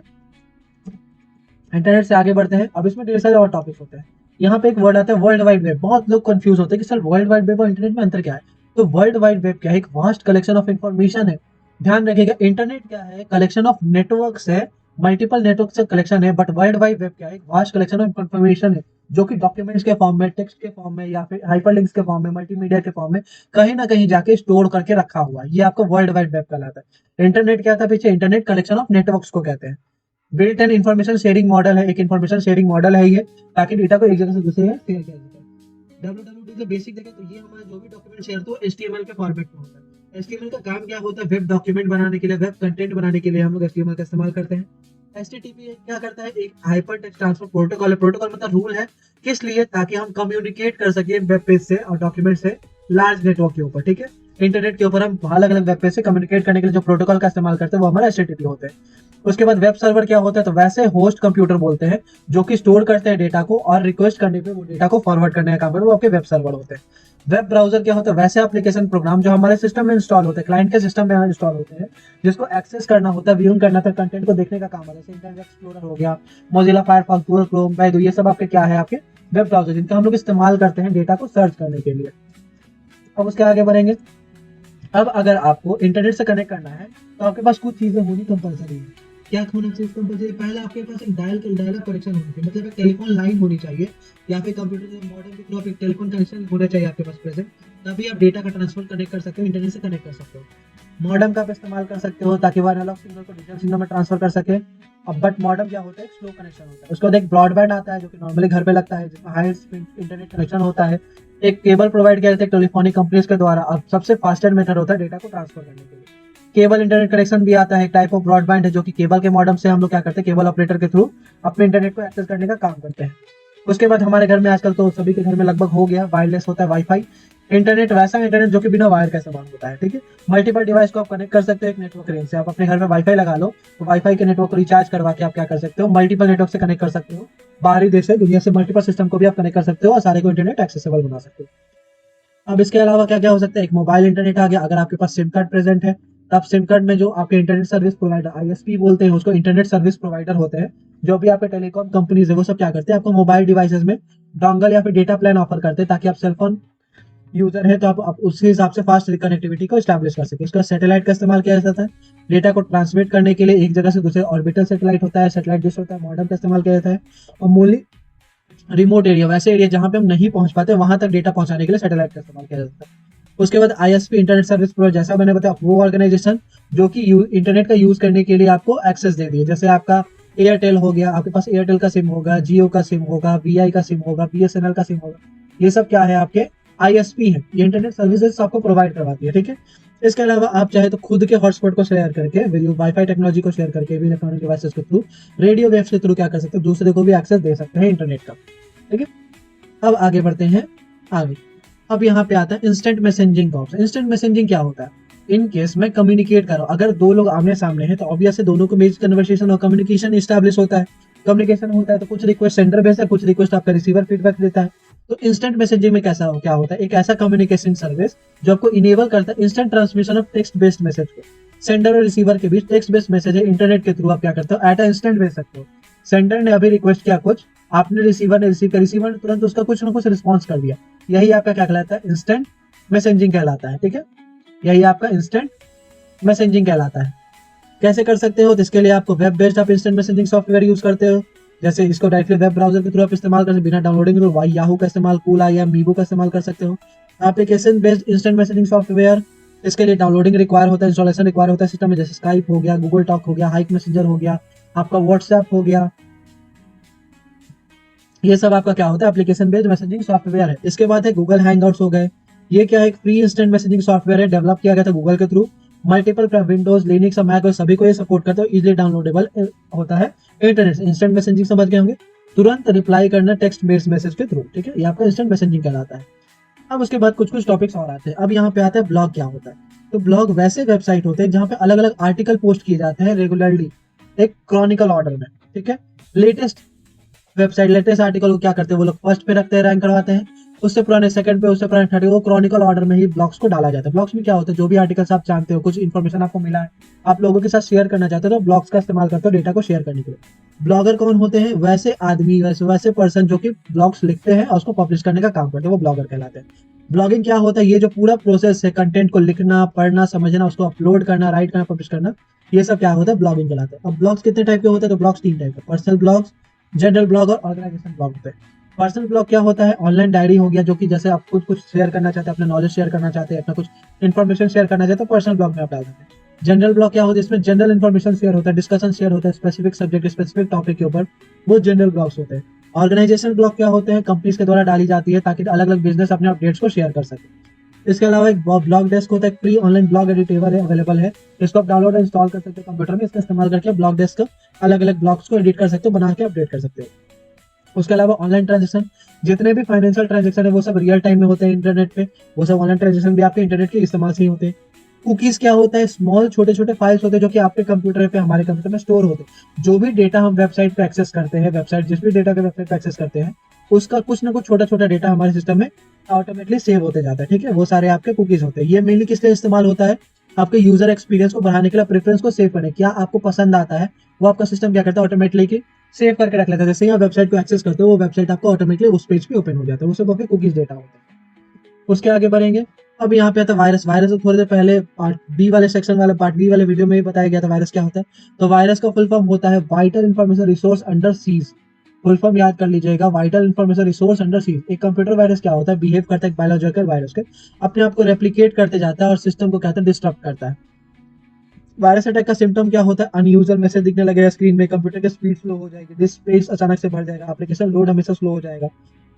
इंटरनेट से आगे बढ़ते हैं, अब इसमें ढेर सारे और टॉपिक्स होते हैं। यहाँ पे एक वर्ड आता है वर्ल्ड वाइड वेब। बहुत लोग कंफ्यूज होते हैं कि सर वर्ल्ड वाइड वेब और इंटरनेट में अंतर क्या है। तो वर्ल्ड वाइड वेब क्या है, एक वास्ट कलेक्शन ऑफ इंफॉर्मेशन है। ध्यान रखिएगा, इंटरनेट क्या है, कलेक्शन ऑफ नेटवर्क्स है, मल्टीपल नेटवर्क से कलेक्शन है, बट वर्ल्ड वाइड वेब क्या है, एक वास्ट कलेक्शन ऑफ इंफॉर्मेशन है जो कि डॉक्यूमेंट्स के फॉर्म में, टेक्स्ट के फॉर्म में या फिर हाइपरलिंक्स के फॉर्म में, मल्टीमीडिया के फॉर्म में कहीं ना कहीं जाके स्टोर करके रखा हुआ है। ये आपको वर्ल्ड वाइड वेब कहलाता है। इंटरनेट क्या था पीछे, इंटरनेट कलेक्शन ऑफ नेटवर्क्स को कहते हैं। Built an information sharing model है, एक इन्फॉर्मेशन शेयरिंग मॉडल है ये, ताकि डेटा को एक जगह से दूसरे जगह शेयर किया जाए। डब्ल्यूडब्ल्यूडी से बेसिक देखें तो ये हमारा जो भी डॉक्यूमेंट शेयर तो एचटीएमएल के फॉर्मेट में होता है। एचटीएमएल का काम क्या होता है, वेब डॉक्यूमेंट बनाने के लिए, वेब कंटेंट बनाने के लिए हम लोग एचटीएमएल का इस्तेमाल करते हैं। एचटीटीपी क्या करता है, एक हाइपर टेक्स्ट ट्रांसफर प्रोटोकॉल है। प्रोटोकॉल मतलब रूल है, किस लिए, ताकि हम कम्युनिकेट कर सके वेब पेज से और डॉक्यूमेंट से लार्ज नेटवर्क के ऊपर, ठीक है। इंटरनेट के ऊपर हम अलग अलग वेब पेज से कम्युनिकेट करने के लिए जो प्रोटोकॉल का इस्तेमाल करते हैं वो हमारा एचटीटीपी होते हैं। उसके बाद वेब सर्वर क्या होता है, तो वैसे होस्ट कंप्यूटर बोलते हैं जो कि स्टोर करते हैं डेटा को और रिक्वेस्ट करने पे वो डेटा को फॉरवर्ड करने का काम करते हैं, वो आपके वेब सर्वर होते हैं। वेब ब्राउजर क्या होता है, वैसे एप्लीकेशन प्रोग्राम जो हमारे सिस्टम में इंस्टॉल होते हैं, क्लाइंट के सिस्टम में इंस्टॉल होते हैं, जिसको एक्सेस करना होता है, व्यूइंग करना था, कंटेंट को देखने का काम है, जैसे इंटरनेट एक्सप्लोरर हो गया, Mozilla Firefox, Google Chrome, Baidu, ये सब आपके क्या है, आपके वेब ब्राउजर जिनका हम लोग इस्तेमाल करते हैं डेटा को सर्च करने के लिए। अब उसके आगे बढ़ेंगे। अब अगर आपको इंटरनेट से कनेक्ट करना है तो आपके पास कुछ चीजें होनी कंपलसरी है। क्या होना चाहिए कंपलसरी, पहले आपके पास एक डायल कनेक्शन होना चाहिए, मतलब एक टेलीफोन लाइन होनी चाहिए या फिर कंप्यूटर के मॉडेम के थ्रू एक टेलीफोन कनेक्शन होना चाहिए आपके पास प्रेजेंट, तभी आप डेटा का ट्रांसफर कनेक्ट कर सकते हो, इंटरनेट से कनेक्ट कर सकते हो। मॉडेम का आप इस्तेमाल कर सकते हो ताकि वो एनालॉग सिग्नल को डिजिटल सिग्नल में ट्रांसफर कर सके। अब बट मॉडेम क्या होता है, एक स्लो कनेक्शन होता है। उसके बाद एक ब्रॉडबैंड आता है जो कि नॉर्मली घर पे लगता है, जिसमें हाई स्पीड इंटरनेट कनेक्शन होता है। एक केबल प्रोवाइड किया जाता है टेलीफोनिक कंपनीज के द्वारा, अब सबसे फास्टेस्ट मेथड होता है डेटा को ट्रांसफर करने के लिए। केबल इंटरनेट कनेक्शन भी आता है, एक टाइप ऑफ ब्रॉडबैंड है जो कि केबल के मॉडेम से हम लोग क्या करते हैं, केबल ऑपरेटर के थ्रू अपने इंटरनेट को एक्सेस करने का काम करते हैं। उसके बाद हमारे घर में आजकल तो सभी के घर में लगभग हो गया वायरलेस होता है, वाईफाई इंटरनेट, वैसा इंटरनेट जो कि बिना वायर का इस्तेमाल होता है, ठीक है। मल्टीपल डिवाइस को आप कनेक्ट कर सकते हो एक नेटवर्क रेंज से। आप अपने घर में वाईफाई लगा लो तो वाईफाई के नेटवर्क को रिचार्ज करवा के आप क्या कर सकते हो, मल्टीपल नेटवर्क से कनेक्ट कर सकते हो। बाहरी देश से, दुनिया से मल्टीपल सिस्टम को भी आप कनेक्ट कर सकते हो और सारे को इंटरनेट एक्सेसिबल बना सकते हो। अब इसके अलावा क्या क्या हो सकता है, एक मोबाइल इंटरनेट आ गया। अगर आपके पास सिम कार्ड प्रेजेंट है तब सिम कार्ड में जो आपके इंटरनेट सर्विस प्रोवाइडर, आईएसपी बोलते हैं उसको, इंटरनेट सर्विस प्रोवाइडर होते हैं, जो भी आपके टेलीकॉम कंपनीज है वो सब क्या करते हैं, आपको मोबाइल डिवाइसेस में डोंगल या फिर डेटा प्लान ऑफर करते हैं ताकि आप सेलफोन यूजर है तो आप उसके हिसाब से फास्ट कनेक्टिविटी को स्टैब्लिश कर सके। उसका सैटेलाइट का इस्तेमाल किया जाता है डेटा को ट्रांसमिट करने के लिए, एक जगह से दूसरे ऑर्बिटल सैटेलाइट होता है, सैटेलाइट डिश होता है, मॉडेम का इस्तेमाल किया जाता है। और मूली रिमोट एरिया, वैसे एरिया जहां पे हम नहीं पहुंच पाते वहां तक डेटा पहुंचाने के लिए सैटेलाइट का इस्तेमाल किया जाता है। उसके बाद आईएसपी इंटरनेट सर्विस प्रोवाइडर, जैसा मैंने बताया वो ऑर्गेनाइजेशन जो कि इंटरनेट का यूज करने के लिए आपको एक्सेस दे दिए। जैसे आपका एयरटेल हो गया, आपके पास एयरटेल का सिम होगा, जियो का सिम होगा, वीआई का सिम होगा, बीएसएनएल का सिम होगा, ये सब क्या है आपके आईएसपी है, ये इंटरनेट सर्विसेज आपको प्रोवाइड करवाती है, ठीक है। इसके अलावा आप चाहे तो खुद के हॉटस्पॉट को शेयर करके, वाईफाई टेक्नोलॉजी को शेयर करके भी इलेक्ट्रॉनिक डिवाइसेस के थ्रू, रेडियो वेव्स के थ्रू क्या कर सकते हैं, दूसरे को भी एक्सेस दे सकते हैं इंटरनेट का, ठीक है। अब आगे बढ़ते हैं आगे। अब यहाँ पे आता है इंस्टेंट मैसेजिंग का ऑप्शन। इंस्टेंट मैसेजिंग क्या होता है, इन केस मैं कम्युनिकेट कर रहा हूँ, अगर दो लोग आमने सामने हैं तो ऑब्वियसली दोनों के बीच कन्वर्सेशन और कम्युनिकेशन इस्टेब्लिश होता है। कम्युनिकेशन होता है तो कुछ रिक्वेस्ट सेंडर भेजता है, कुछ रिक्वेस्ट आपका रिसीवर फीडबैक देता है। तो इंस्टेंट मैसेजिंग में क्या होता है, एक ऐसा कम्युनिकेशन सर्विस जो आपको इनेबल करता है instant transmission of text based message को। सेंडर और रिसीवर के बीच टेक्स्ट बेस्ड मैसेज है, इंटरनेट के थ्रू आप क्या करते हो, एट इंस्टेंट भेज सकते हो। सेंडर ने अभी रिक्वेस्ट किया कुछ, आपने रिसीवर ने रिसीव किया, रिसीवर ने तुरंत उसका कुछ ना कुछ रिस्पॉन्स कर दिया। यही आपका क्या कहलाता है, इंस्टेंट मैसेजिंग कहलाता है। ठीक है, यही आपका इंस्टेंट मैसेजिंग कहलाता है। कैसे कर सकते हो, तो इसके लिए आपको वेब बेस्ड आप इंस्टेंट मैसेजिंग सॉफ्टवेयर यूज करते हो। जैसे इसको डायरेक्टली वेब ब्राउजर के थ्रू आप इस्तेमाल कर सकते, बिना डाउनलोडिंग के थ्रू याहू का इस्तेमाल, कूल या मीबो का इस्तेमाल कर सकते हो। Application based instant messaging software, इसके लिए डाउनलोडिंग रिक्वायर होता है, इंस्टॉलेशन रिक्वायर होता है सिस्टम में, जैसे स्काइप हो गया, गूगल टॉक हो गया, हाइक मैसेंजर हो गया, आपका व्हाट्सएप हो गया। ये सब आपका क्या होता है, एप्लीकेशन बेस्ड मैसेजिंग सॉफ्टवेयर है। इसके बाद है गूगल हैंगआउट्स हो गए। ये क्या है, एक फ्री इंस्टेंट मैसेजिंग सॉफ्टवेयर है, डेवलप किया गया था गूगल के थ्रू। मल्टीपल विंडोज, लिनक्स और मैक और सभी को ये सपोर्ट करता है, इजीली डाउनलोडेबल होता है इंटरनेट से। इंस्टेंट मैसेजिंग समझ गए होंगे, तुरंत रिप्लाई करना टेक्स्ट बेस्ड मैसेज के थ्रू। ठीक है, ये आपका इंस्टेंट मैसेजिंग कहलाता है। अब उसके बाद कुछ टॉपिक्स और आते हैं। अब यहाँ पे आता है ब्लॉग क्या होता है। तो ब्लॉग वैसे वेबसाइट होते हैं जहाँ पे अलग अलग आर्टिकल पोस्ट किए जाते हैं रेगुलरली, एक क्रॉनिकल ऑर्डर में। ठीक है, लेटेस्ट आर्टिकल को क्या करते हैं, वो लोग फर्स्ट पे रखते हैं, रैंक करवाते हैं, उससे पुराने सेकंड पे, उससे पुराने थर्ड पे, क्रॉनिकल ऑर्डर में ही ब्लॉग्स को डाला जाता है। ब्लॉग्स में क्या होता है, जो भी आर्टिकल्स आप जानते हो, कुछ इन्फॉर्मेशन आपको मिला है, आप लोगों के साथ शेयर करना चाहते हो, तो ब्लॉग्स का इस्तेमाल करते हो डेटा को शेयर करने के लिए। ब्लॉगर कौन होते हैं, वैसे आदमी, वैसे पर्सन जो कि ब्लॉग्स लिखते हैं और उसको पब्लिश करने का काम करते हैं, वो ब्लॉगर कहलाते हैं। ब्लॉगिंग क्या होता है, ये जो पूरा प्रोसेस है, कंटेंट को लिखना, पढ़ना, समझना, उसको अपलोड करना, राइट करना, पब्लिश करना, ये सब क्या होता है, ब्लॉगिंग कहलाता है। अब ब्लॉग्स कितने टाइप के होते हैं, तो ब्लॉग्स 3 टाइप के, पर्सनल ब्लॉग्स, जनरल ब्लॉग और ऑर्गेनाइजेशन ब्लॉग होते हैं। पर्सनल ब्लॉग क्या होता है, ऑनलाइन डायरी हो गया, जो कि जैसे आप कुछ शेयर करना चाहते हैं, अपना नॉलेज शेयर करना चाहते हैं, अपना कुछ इन्फॉर्मेशन शेयर करना चाहते हैं, तो पर्सनल ब्लॉग में आप डाल सकते हैं। जनरल ब्लॉग क्या होता है, इसमें जनरल इन्फॉर्मेशन शेयर होता है, डिस्कशन शेयर होता है स्पेसिफिक सब्जेक्ट, स्पेसिफिक टॉपिक के ऊपर, वो जनरल ब्लॉग्स होते हैं। ऑर्गेनाइजेशन ब्लॉग क्या होते हैं, कंपनीज के द्वारा डाली जाती है ताकि अलग अलग बिजनेस अपने अपडेट्स को शेयर कर सके। इसके अलावा एक ब्लॉग डेस्क होता है, फ्री ऑनलाइन ब्लॉग एडिटेबल है, अवेलेबल है, इसको आप डाउनलोड और इंस्टॉल कर सकते हो कंप्यूटर में। इसका इस्तेमाल करके ब्लॉग डेस्क अलग अलग ब्लॉग्स को एडिट कर सकते हो, बना के अपडेट कर सकते हो। उसके अलावा ऑनलाइन ट्रांजेक्शन, जितने भी फाइनेंशियल ट्रांजेक्शन है वो सब रियल टाइम में होते हैं इंटरनेट पे, वो सब ऑनलाइन ट्रांजेक्शन भी आपके इंटरनेट के इस्तेमाल से ही होते हैं। कुकीज क्या होता है, स्मॉल छोटे छोटे फाइल्स होते हैं जो कि आपके कंप्यूटर पे, हमारे कंप्यूटर में स्टोर होते हैं। जो भी डेटा हम वेबसाइट पे एक्सेस करते हैं, वेबसाइट जिस भी डेटा के वेबसाइट पे एक्सेस करते हैं, उसका कुछ ना कुछ छोटा छोटा डेटा हमारे सिस्टम में ऑटोमेटिकली सेव होते जाता है। ठीक है, वो सारे आपके कुकीज होते हैं। ये मेनली किस लिए इस्तेमाल होता है, आपके यूजर एक्सपीरियंस को बढ़ाने के लिए, प्रेफरेंस को सेव करने, क्या आपको पसंद आता है वो आपका सिस्टम क्या करता है, ऑटोमेटिकली सेव करके रख लेता है। जैसे ही आप वेबसाइट को एक्सेस करते हो, वो वेबसाइट आपको ऑटोमेटिकली उस पेज पे ओपन हो जाता है, वो सब आपके कुकीज डेटा होता है। उसके आगे बढ़ेंगे। अब यहाँ पे आता है वायरस। वायरस तो थोड़ी देर पहले पार्ट बी वाले वीडियो में ही बताया गया था वायरस क्या होता है। तो वायरस का फुल फॉर्म होता है vital information resource under seize. Full form याद कर लीजिएगा, vital information resource under seize. एक कंप्यूटर वायरस क्या होता है, बिहेव करता है बायोलॉजिकल वायरस के, अपने आप को रेप्लिकेट करते जाता है और सिस्टम को क्या होता है, डिस्टर्ब करता है। वायरस अटैक का सिम्टम क्या होता है, अनयूजुअल मैसेज दिखने लगेगा स्क्रीन में, कंप्यूटर की स्पीड स्लो हो जाएगी, डिस्क स्पेस अचानक से बढ़ जाएगा, एप्लीकेशन लोड हमेशा स्लो हो जाएगा।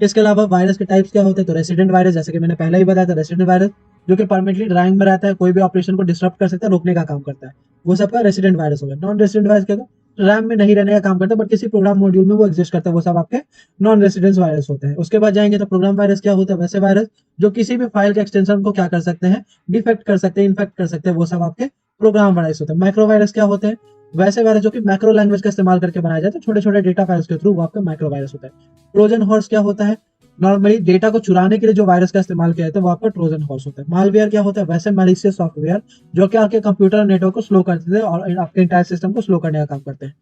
इसके अलावा वायरस के टाइप्स क्या होते हैं, तो रेसिडेंट वायरस, जैसे कि मैंने पहले ही बताया था, रेसिडेंट वायरस जो कि परमानेंटली ड्राइंग में रहता है, कोई भी ऑपरेशन को डिस्टर्ब कर सकता है, रोकने का काम करता है, वो सबका रेसिडेंट वायरस होगा। नॉन रेसिडेंट वायरस क्या, रैम में नहीं रहने का काम करता है, बट किसी प्रोग्राम मॉड्यूल में वो एग्जिस्ट करता है, वो सब आपके नॉन रेसिडेंट वायरस होते हैं। उसके बाद जाएंगे तो प्रोग्राम वायरस क्या होता है, वैसे वायरस जो किसी भी फाइल के एक्सटेंशन को क्या कर सकते हैं, डिफेक्ट कर सकते हैं, इन्फेक्ट कर सकते हैं, वो सब आपके प्रोग्राम वायरस होते हैं। माइक्रो वायरस क्या होते हैं, वैसे वायरस जो कि मैक्रो लैंग्वेज का इस्तेमाल करके बनाया जाता है, छोटे छोटे डेटा फाइल्स के थ्रू, वो आपका माइक्रो वायरस होता है। ट्रोजन हॉर्स क्या होता है, नॉर्मली डेटा को चुराने के लिए जो वायरस का इस्तेमाल किया जाता है, वो आपका ट्रोजन हॉर्स होता है। मालवेयर क्या होता है, वैसे मैलिशियस सॉफ्टवेयर जो कि आपके कंप्यूटर नेटवर्क को स्लो करते हैं और आपके इंटायर सिस्टम को स्लो करने का काम करते हैं।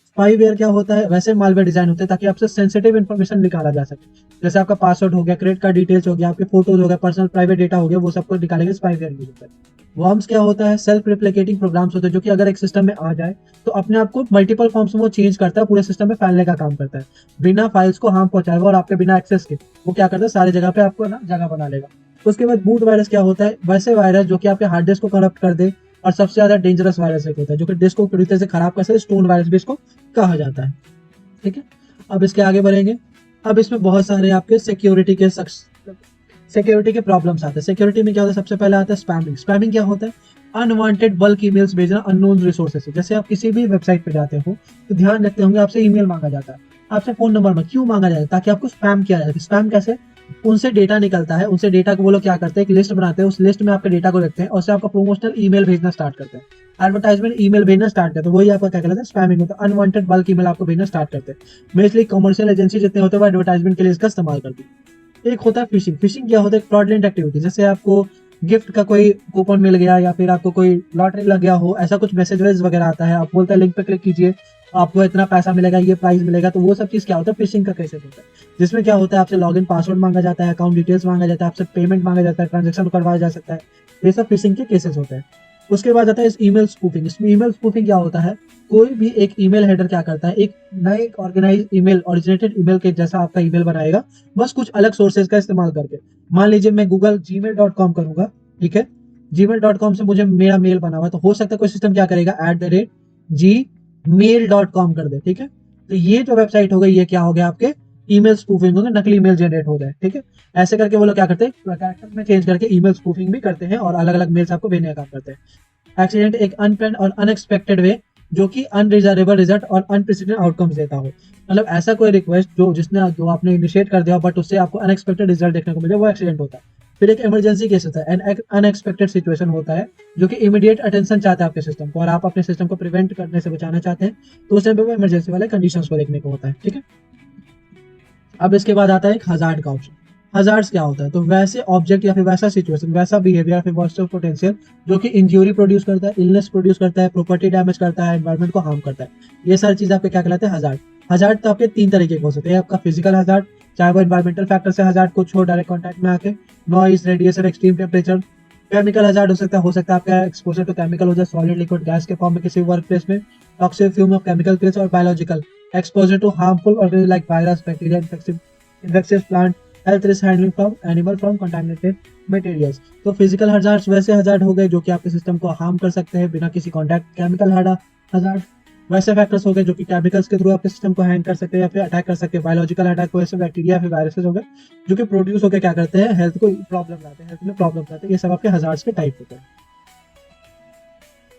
स्पाईवेयर क्या होता है, वैसे मालवेयर डिजाइन होते हैं ताकि आपसे सेंसिटिव इन्फॉर्मेशन निकाला जा सके, जैसे आपका पासवर्ड हो गया, क्रेडिट कार्ड डिटेल्स हो गया, आपके फोटोज हो गया, पर्सनल प्राइवेट डेटा हो गया, वो सबको निकालने के स्पाईवेयर यूज होता है। वर्म्स क्या होता है, सेल्फ रिप्लिकेटिंग प्रोग्राम्स होते हैं जो कि अगर एक सिस्टम में आ जाए तो अपने आप को मल्टीपल फॉर्म्स में वो चेंज करता है, पूरे सिस्टम में फैलने का काम करता है, बिना फाइल्स को हार्म पहुंचाएगा और आपके बिना एक्सेस के वो क्या करता है, सारी जगह पे आपको ना जगह बना लेगा। उसके बाद बूट वायरस क्या होता है, वैसे वायरस जो कि आपके हार्ड डिस्क को करप्ट कर दे, और सबसे ज्यादा डेंजरस वायरस एक होता है जो कि डिस्क को पूरी तरह से खराब कर सकता है, स्टोन वायरस भी इसको कहा जाता है। ठीक है, अब इसके आगे बढ़ेंगे। अब इसमें बहुत सारे आपके सिक्योरिटी के प्रॉब्लम्स आते हैं। सिक्योरिटी में क्या होता है, सबसे पहले आता है स्पैमिंग। स्पैमिंग क्या होता है, अनवांटेड बल्क ईमेल्स भेजना अननोन रिसोर्सेज से। जैसे आप किसी भी वेबसाइट पे जाते हो तो ध्यान रखते होंगे आपसे ईमेल मांगा जाता है, आपसे फोन नंबर में क्यों मांगा जाता है, ताकि आपको स्पैम किया जाए। स्पैम कैसे, उनसे डेटा निकलता है, उनसे डेटा को वो लोग क्या करते हैं, एक लिस्ट बनाते हैं, उस लिस्ट में आपके डेटा को रखते हैं और उससे आपका प्रमोशनल ईमेल भेजना स्टार्ट करते हैं, एडवर्टाइजमेंट ईमेल भेजना स्टार्ट करते हैं, वही आपका क्या कहलाता है, स्पैमिंग होता है, अनवांटेड बल्क ईमेल आपको भेजना स्टार्ट करते हैं। मोस्टली कमर्शियल एजेंसी जितने होते हैं वो एडवर्टाइजमेंट के लिए इसका इस्तेमाल करती है। एक होता है फिशिंग। फिशिंग क्या होता है, फ्रॉडलेंट एक्टिविटी, जैसे आपको गिफ्ट का कोई कूपन मिल गया या फिर आपको कोई लॉटरी लग गया हो, ऐसा कुछ मैसेज वगैरह आता है, आप बोलते हैं लिंक पे क्लिक कीजिए, आपको इतना पैसा मिलेगा, ये प्राइस मिलेगा, तो वो सब चीज क्या होता है, फिशिंग का केसेस होता है, जिसमें क्या होता है आपसे लॉगिन पासवर्ड मांगा जाता है, अकाउंट डिटेल्स मांगा जाता है, आपसे पेमेंट मांगा जाता है, ट्रांजेक्शन करवाया जा सकता है, ये सब फिशिंग के केसेस होते हैं। उसके बाद आता है इस ईमेल स्पूफिंग। इसमें ईमेल स्पूफिंग क्या होता है, कोई भी एक ईमेल हेडर क्या करता है, एक नए ऑर्गेनाइज ईमेल, ओरिजिनेटेड ईमेल के जैसा आपका ईमेल बनाएगा, बस कुछ अलग सोर्सेज का इस्तेमाल करके। मान लीजिए मैं गूगल gmail.com करूंगा, ठीक है, gmail.com से मुझे मेरा मेल बना हुआ है, तो हो सकता है कोई सिस्टम क्या करेगा, @gmail.com कर दे, ठीक है। तो ये जो वेबसाइट हो गई, ये क्या हो गया, आपके ईमेल स्पूफिंग हो गया, नकली ईमेल जनरेट हो जाए, ठीक है। ऐसे करके वो लोग क्या करते हैं, कैरेक्टर में चेंज करके ईमेल स्पूफिंग भी करते हैं और अलग अलग मेल्स आपको भेजने का काम करते हैं। एक्सीडेंट एक अनप्लान्ड और अनएक्सपेक्टेड वे जो कि अनडिजायरेबल रिजल्ट और अनप्रेसिडेंट आउटकम्स देता हो, मतलब ऐसा कोई रिक्वेस्ट जो आपने इनिशिएट कर दिया बट उससे आपको अनएक्सपेक्टेड रिजल्ट देखने को मिले, वो एक्सीडेंट होता है। फिर एक इमरजेंसी केस होता है, एन अनएक्सपेक्टेड सिचुएशन होता है जो कि इमीडिएट अटेंशन चाहता है आपके सिस्टम को और आप अपने सिस्टम को प्रिवेंट करने से बचाना चाहते हैं, तो उस टाइम पे वो इमरजेंसी वाले कंडीशंस को देखने को होता है, ठीक है। अब इसके बाद आता है एक हजार्ड का ऑप्शन। हजार्ड्स क्या होता है, तो वैसे ऑब्जेक्ट या फिर वैसा सिचुएशन, वैसा बिहेवियर या फिर वर्स्ट ऑफ पोटेंशियल जो कि इंज्यूरी प्रोड्यूस करता है, इलनेस प्रोड्यूस करता है, प्रॉपर्टी डैमेज करता है, एनवायरमेंट को हार्म करता है, ये सारी चीज आपके क्या कहलाते हैं, हजार्ड। हजार्ड तो आपके तीन तरीके के हो सकते हैं, आपका फिजिकल हजार्ड, चाहे वो एनवायरमेंटल फैक्टर से हजार्ड कुछ हो डायरेक्ट कॉन्टैक्ट में आके, noise, radiation, extreme temperature. Chemical hazard हो सकता है आपका एक्सपोजर टू केमिकल हो जाए, सॉलिड लिक्विड गैस के फॉर्म में किसी वर्क प्लेस में, toxic fume of chemical kills, और biological exposure to harmful organism like virus, bacteria, infectious plant, health risk handling from animal from contaminated materials. तो फिजिकल हजार्ड्स वैसे हजार्ड हो गए जो कि आपके सिस्टम को हार्म कर सकते हैं बिना किसी कॉन्टैक्ट। केमिकल हजार्ड वैसे फैक्टर्स हो गए जो कि केमिकल्स के थ्रू आपके सिस्टम को हैंग कर सकते हैं या फिर अटैक कर सकते हैं। बायोलॉजिकल अटैक वैसे बैक्टीरिया फिर वायरसेस हो गए जो कि प्रोड्यूस होकर क्या करते हैं, हेल्थ को प्रॉब्लम लाते हैं, हेल्थ में प्रॉब्लम लाते हैं। ये सब आपके हजार्ड्स के टाइप होते हैं।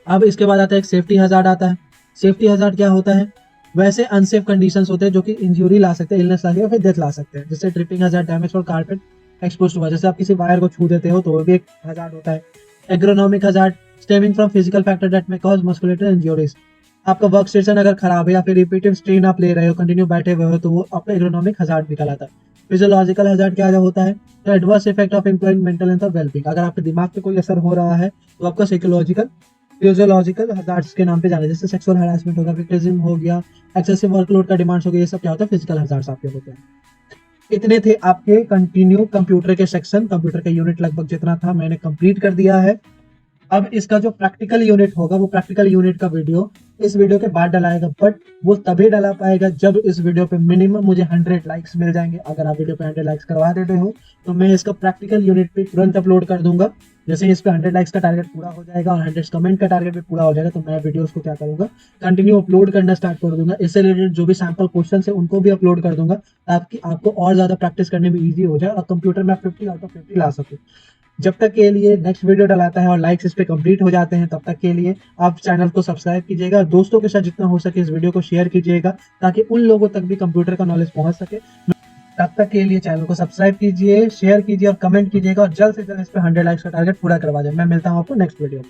अब इसके बाद आता है एक सेफ्टी हजार्ड आता है। सेफ्टी हजार्ड क्या होता है, वैसे अनसेफ कंडीशंस होते हैं जो कि इंजरी ला सकते हैं, इलनेस ला सकते हैं, फिर डेथ ला सकते हैं, जैसे tripping hazard, damage for carpet exposed हुआ, जैसे आप किसी वायर को छू देते हो तो वो भी एक हजार्ड होता है। Ergonomic hazard stemming from physical factor that may cause muscular injuries. आपका वर्क स्टेशन अगर खराब है या फिर रिपीटेड स्ट्रेन आप ले रहे हो, कंटिन्यू बैठे हुए हो, तो वो आपका एग्रोनॉमिक हजार्ड भी कहलाता है। फिजियोलॉजिकल हजार्ड क्या होता है, तो adverse effect of employ mental health और वेलबींग। अगर आपके दिमाग पे कोई असर हो रहा है तो आपका साइकोलॉजिकल फिजियोलॉजिकल हजार्ड्स के नाम पे जाना है, जैसे सेक्सुअल हरासमेंट होगा, विक्टिज्म हो गया, एक्सेसिव वर्कलोड का डिमांड्स हो गया, ये सब क्या होता है, फिजिकल हजार्ड्स आपके होते हैं। इतने थे आपके कंटिन्यू कंप्यूटर के सेक्शन। कंप्यूटर का यूनिट लगभग जितना था मैंने कंप्लीट कर दिया है। अब इसका जो प्रैक्टिकल यूनिट होगा वो प्रैक्टिकल यूनिट का वीडियो इस वीडियो के बाद डलाएगा, बट वो तभी डला पाएगा जब इस वीडियो पे मिनिमम मुझे 100 लाइक्स मिल जाएंगे। अगर आप वीडियो पे 100 लाइक्स करवा देते हो तो मैं इसका प्रैक्टिकल यूनिट पे तुरंत अपलोड कर दूंगा। जैसे इस पे 100 लाइक्स का टारगेट पूरा हो जाएगा और 100 कमेंट का टारगेट भी पूरा हो जाएगा, तो मैं वीडियोस को क्या करूंगा, कंटिन्यू अपलोड करना स्टार्ट कर दूंगा। इससे रिलेटेड जो भी सैंपल क्वेश्चन है उनको भी अपलोड कर दूंगा ताकि आपको और ज्यादा प्रैक्टिस करने में ईजी हो जाए और कंप्यूटर में आप 50 आउट ऑफ 50 ला सकूं। जब तक के लिए नेक्स्ट वीडियो डलाता है और लाइक्स इस पे कंप्लीट हो जाते हैं, तब तक के लिए आप चैनल को सब्सक्राइब कीजिएगा, दोस्तों के साथ जितना हो सके इस वीडियो को शेयर कीजिएगा ताकि उन लोगों तक भी कंप्यूटर का नॉलेज पहुंच सके। तब तक के लिए चैनल को सब्सक्राइब कीजिए, शेयर कीजिए और कमेंट कीजिएगा और जल्द से जल्द इस पे 100 लाइक्स का टारगेट पूरा करवा दें। मैं मिलता हूं आपको नेक्स्ट वीडियो में।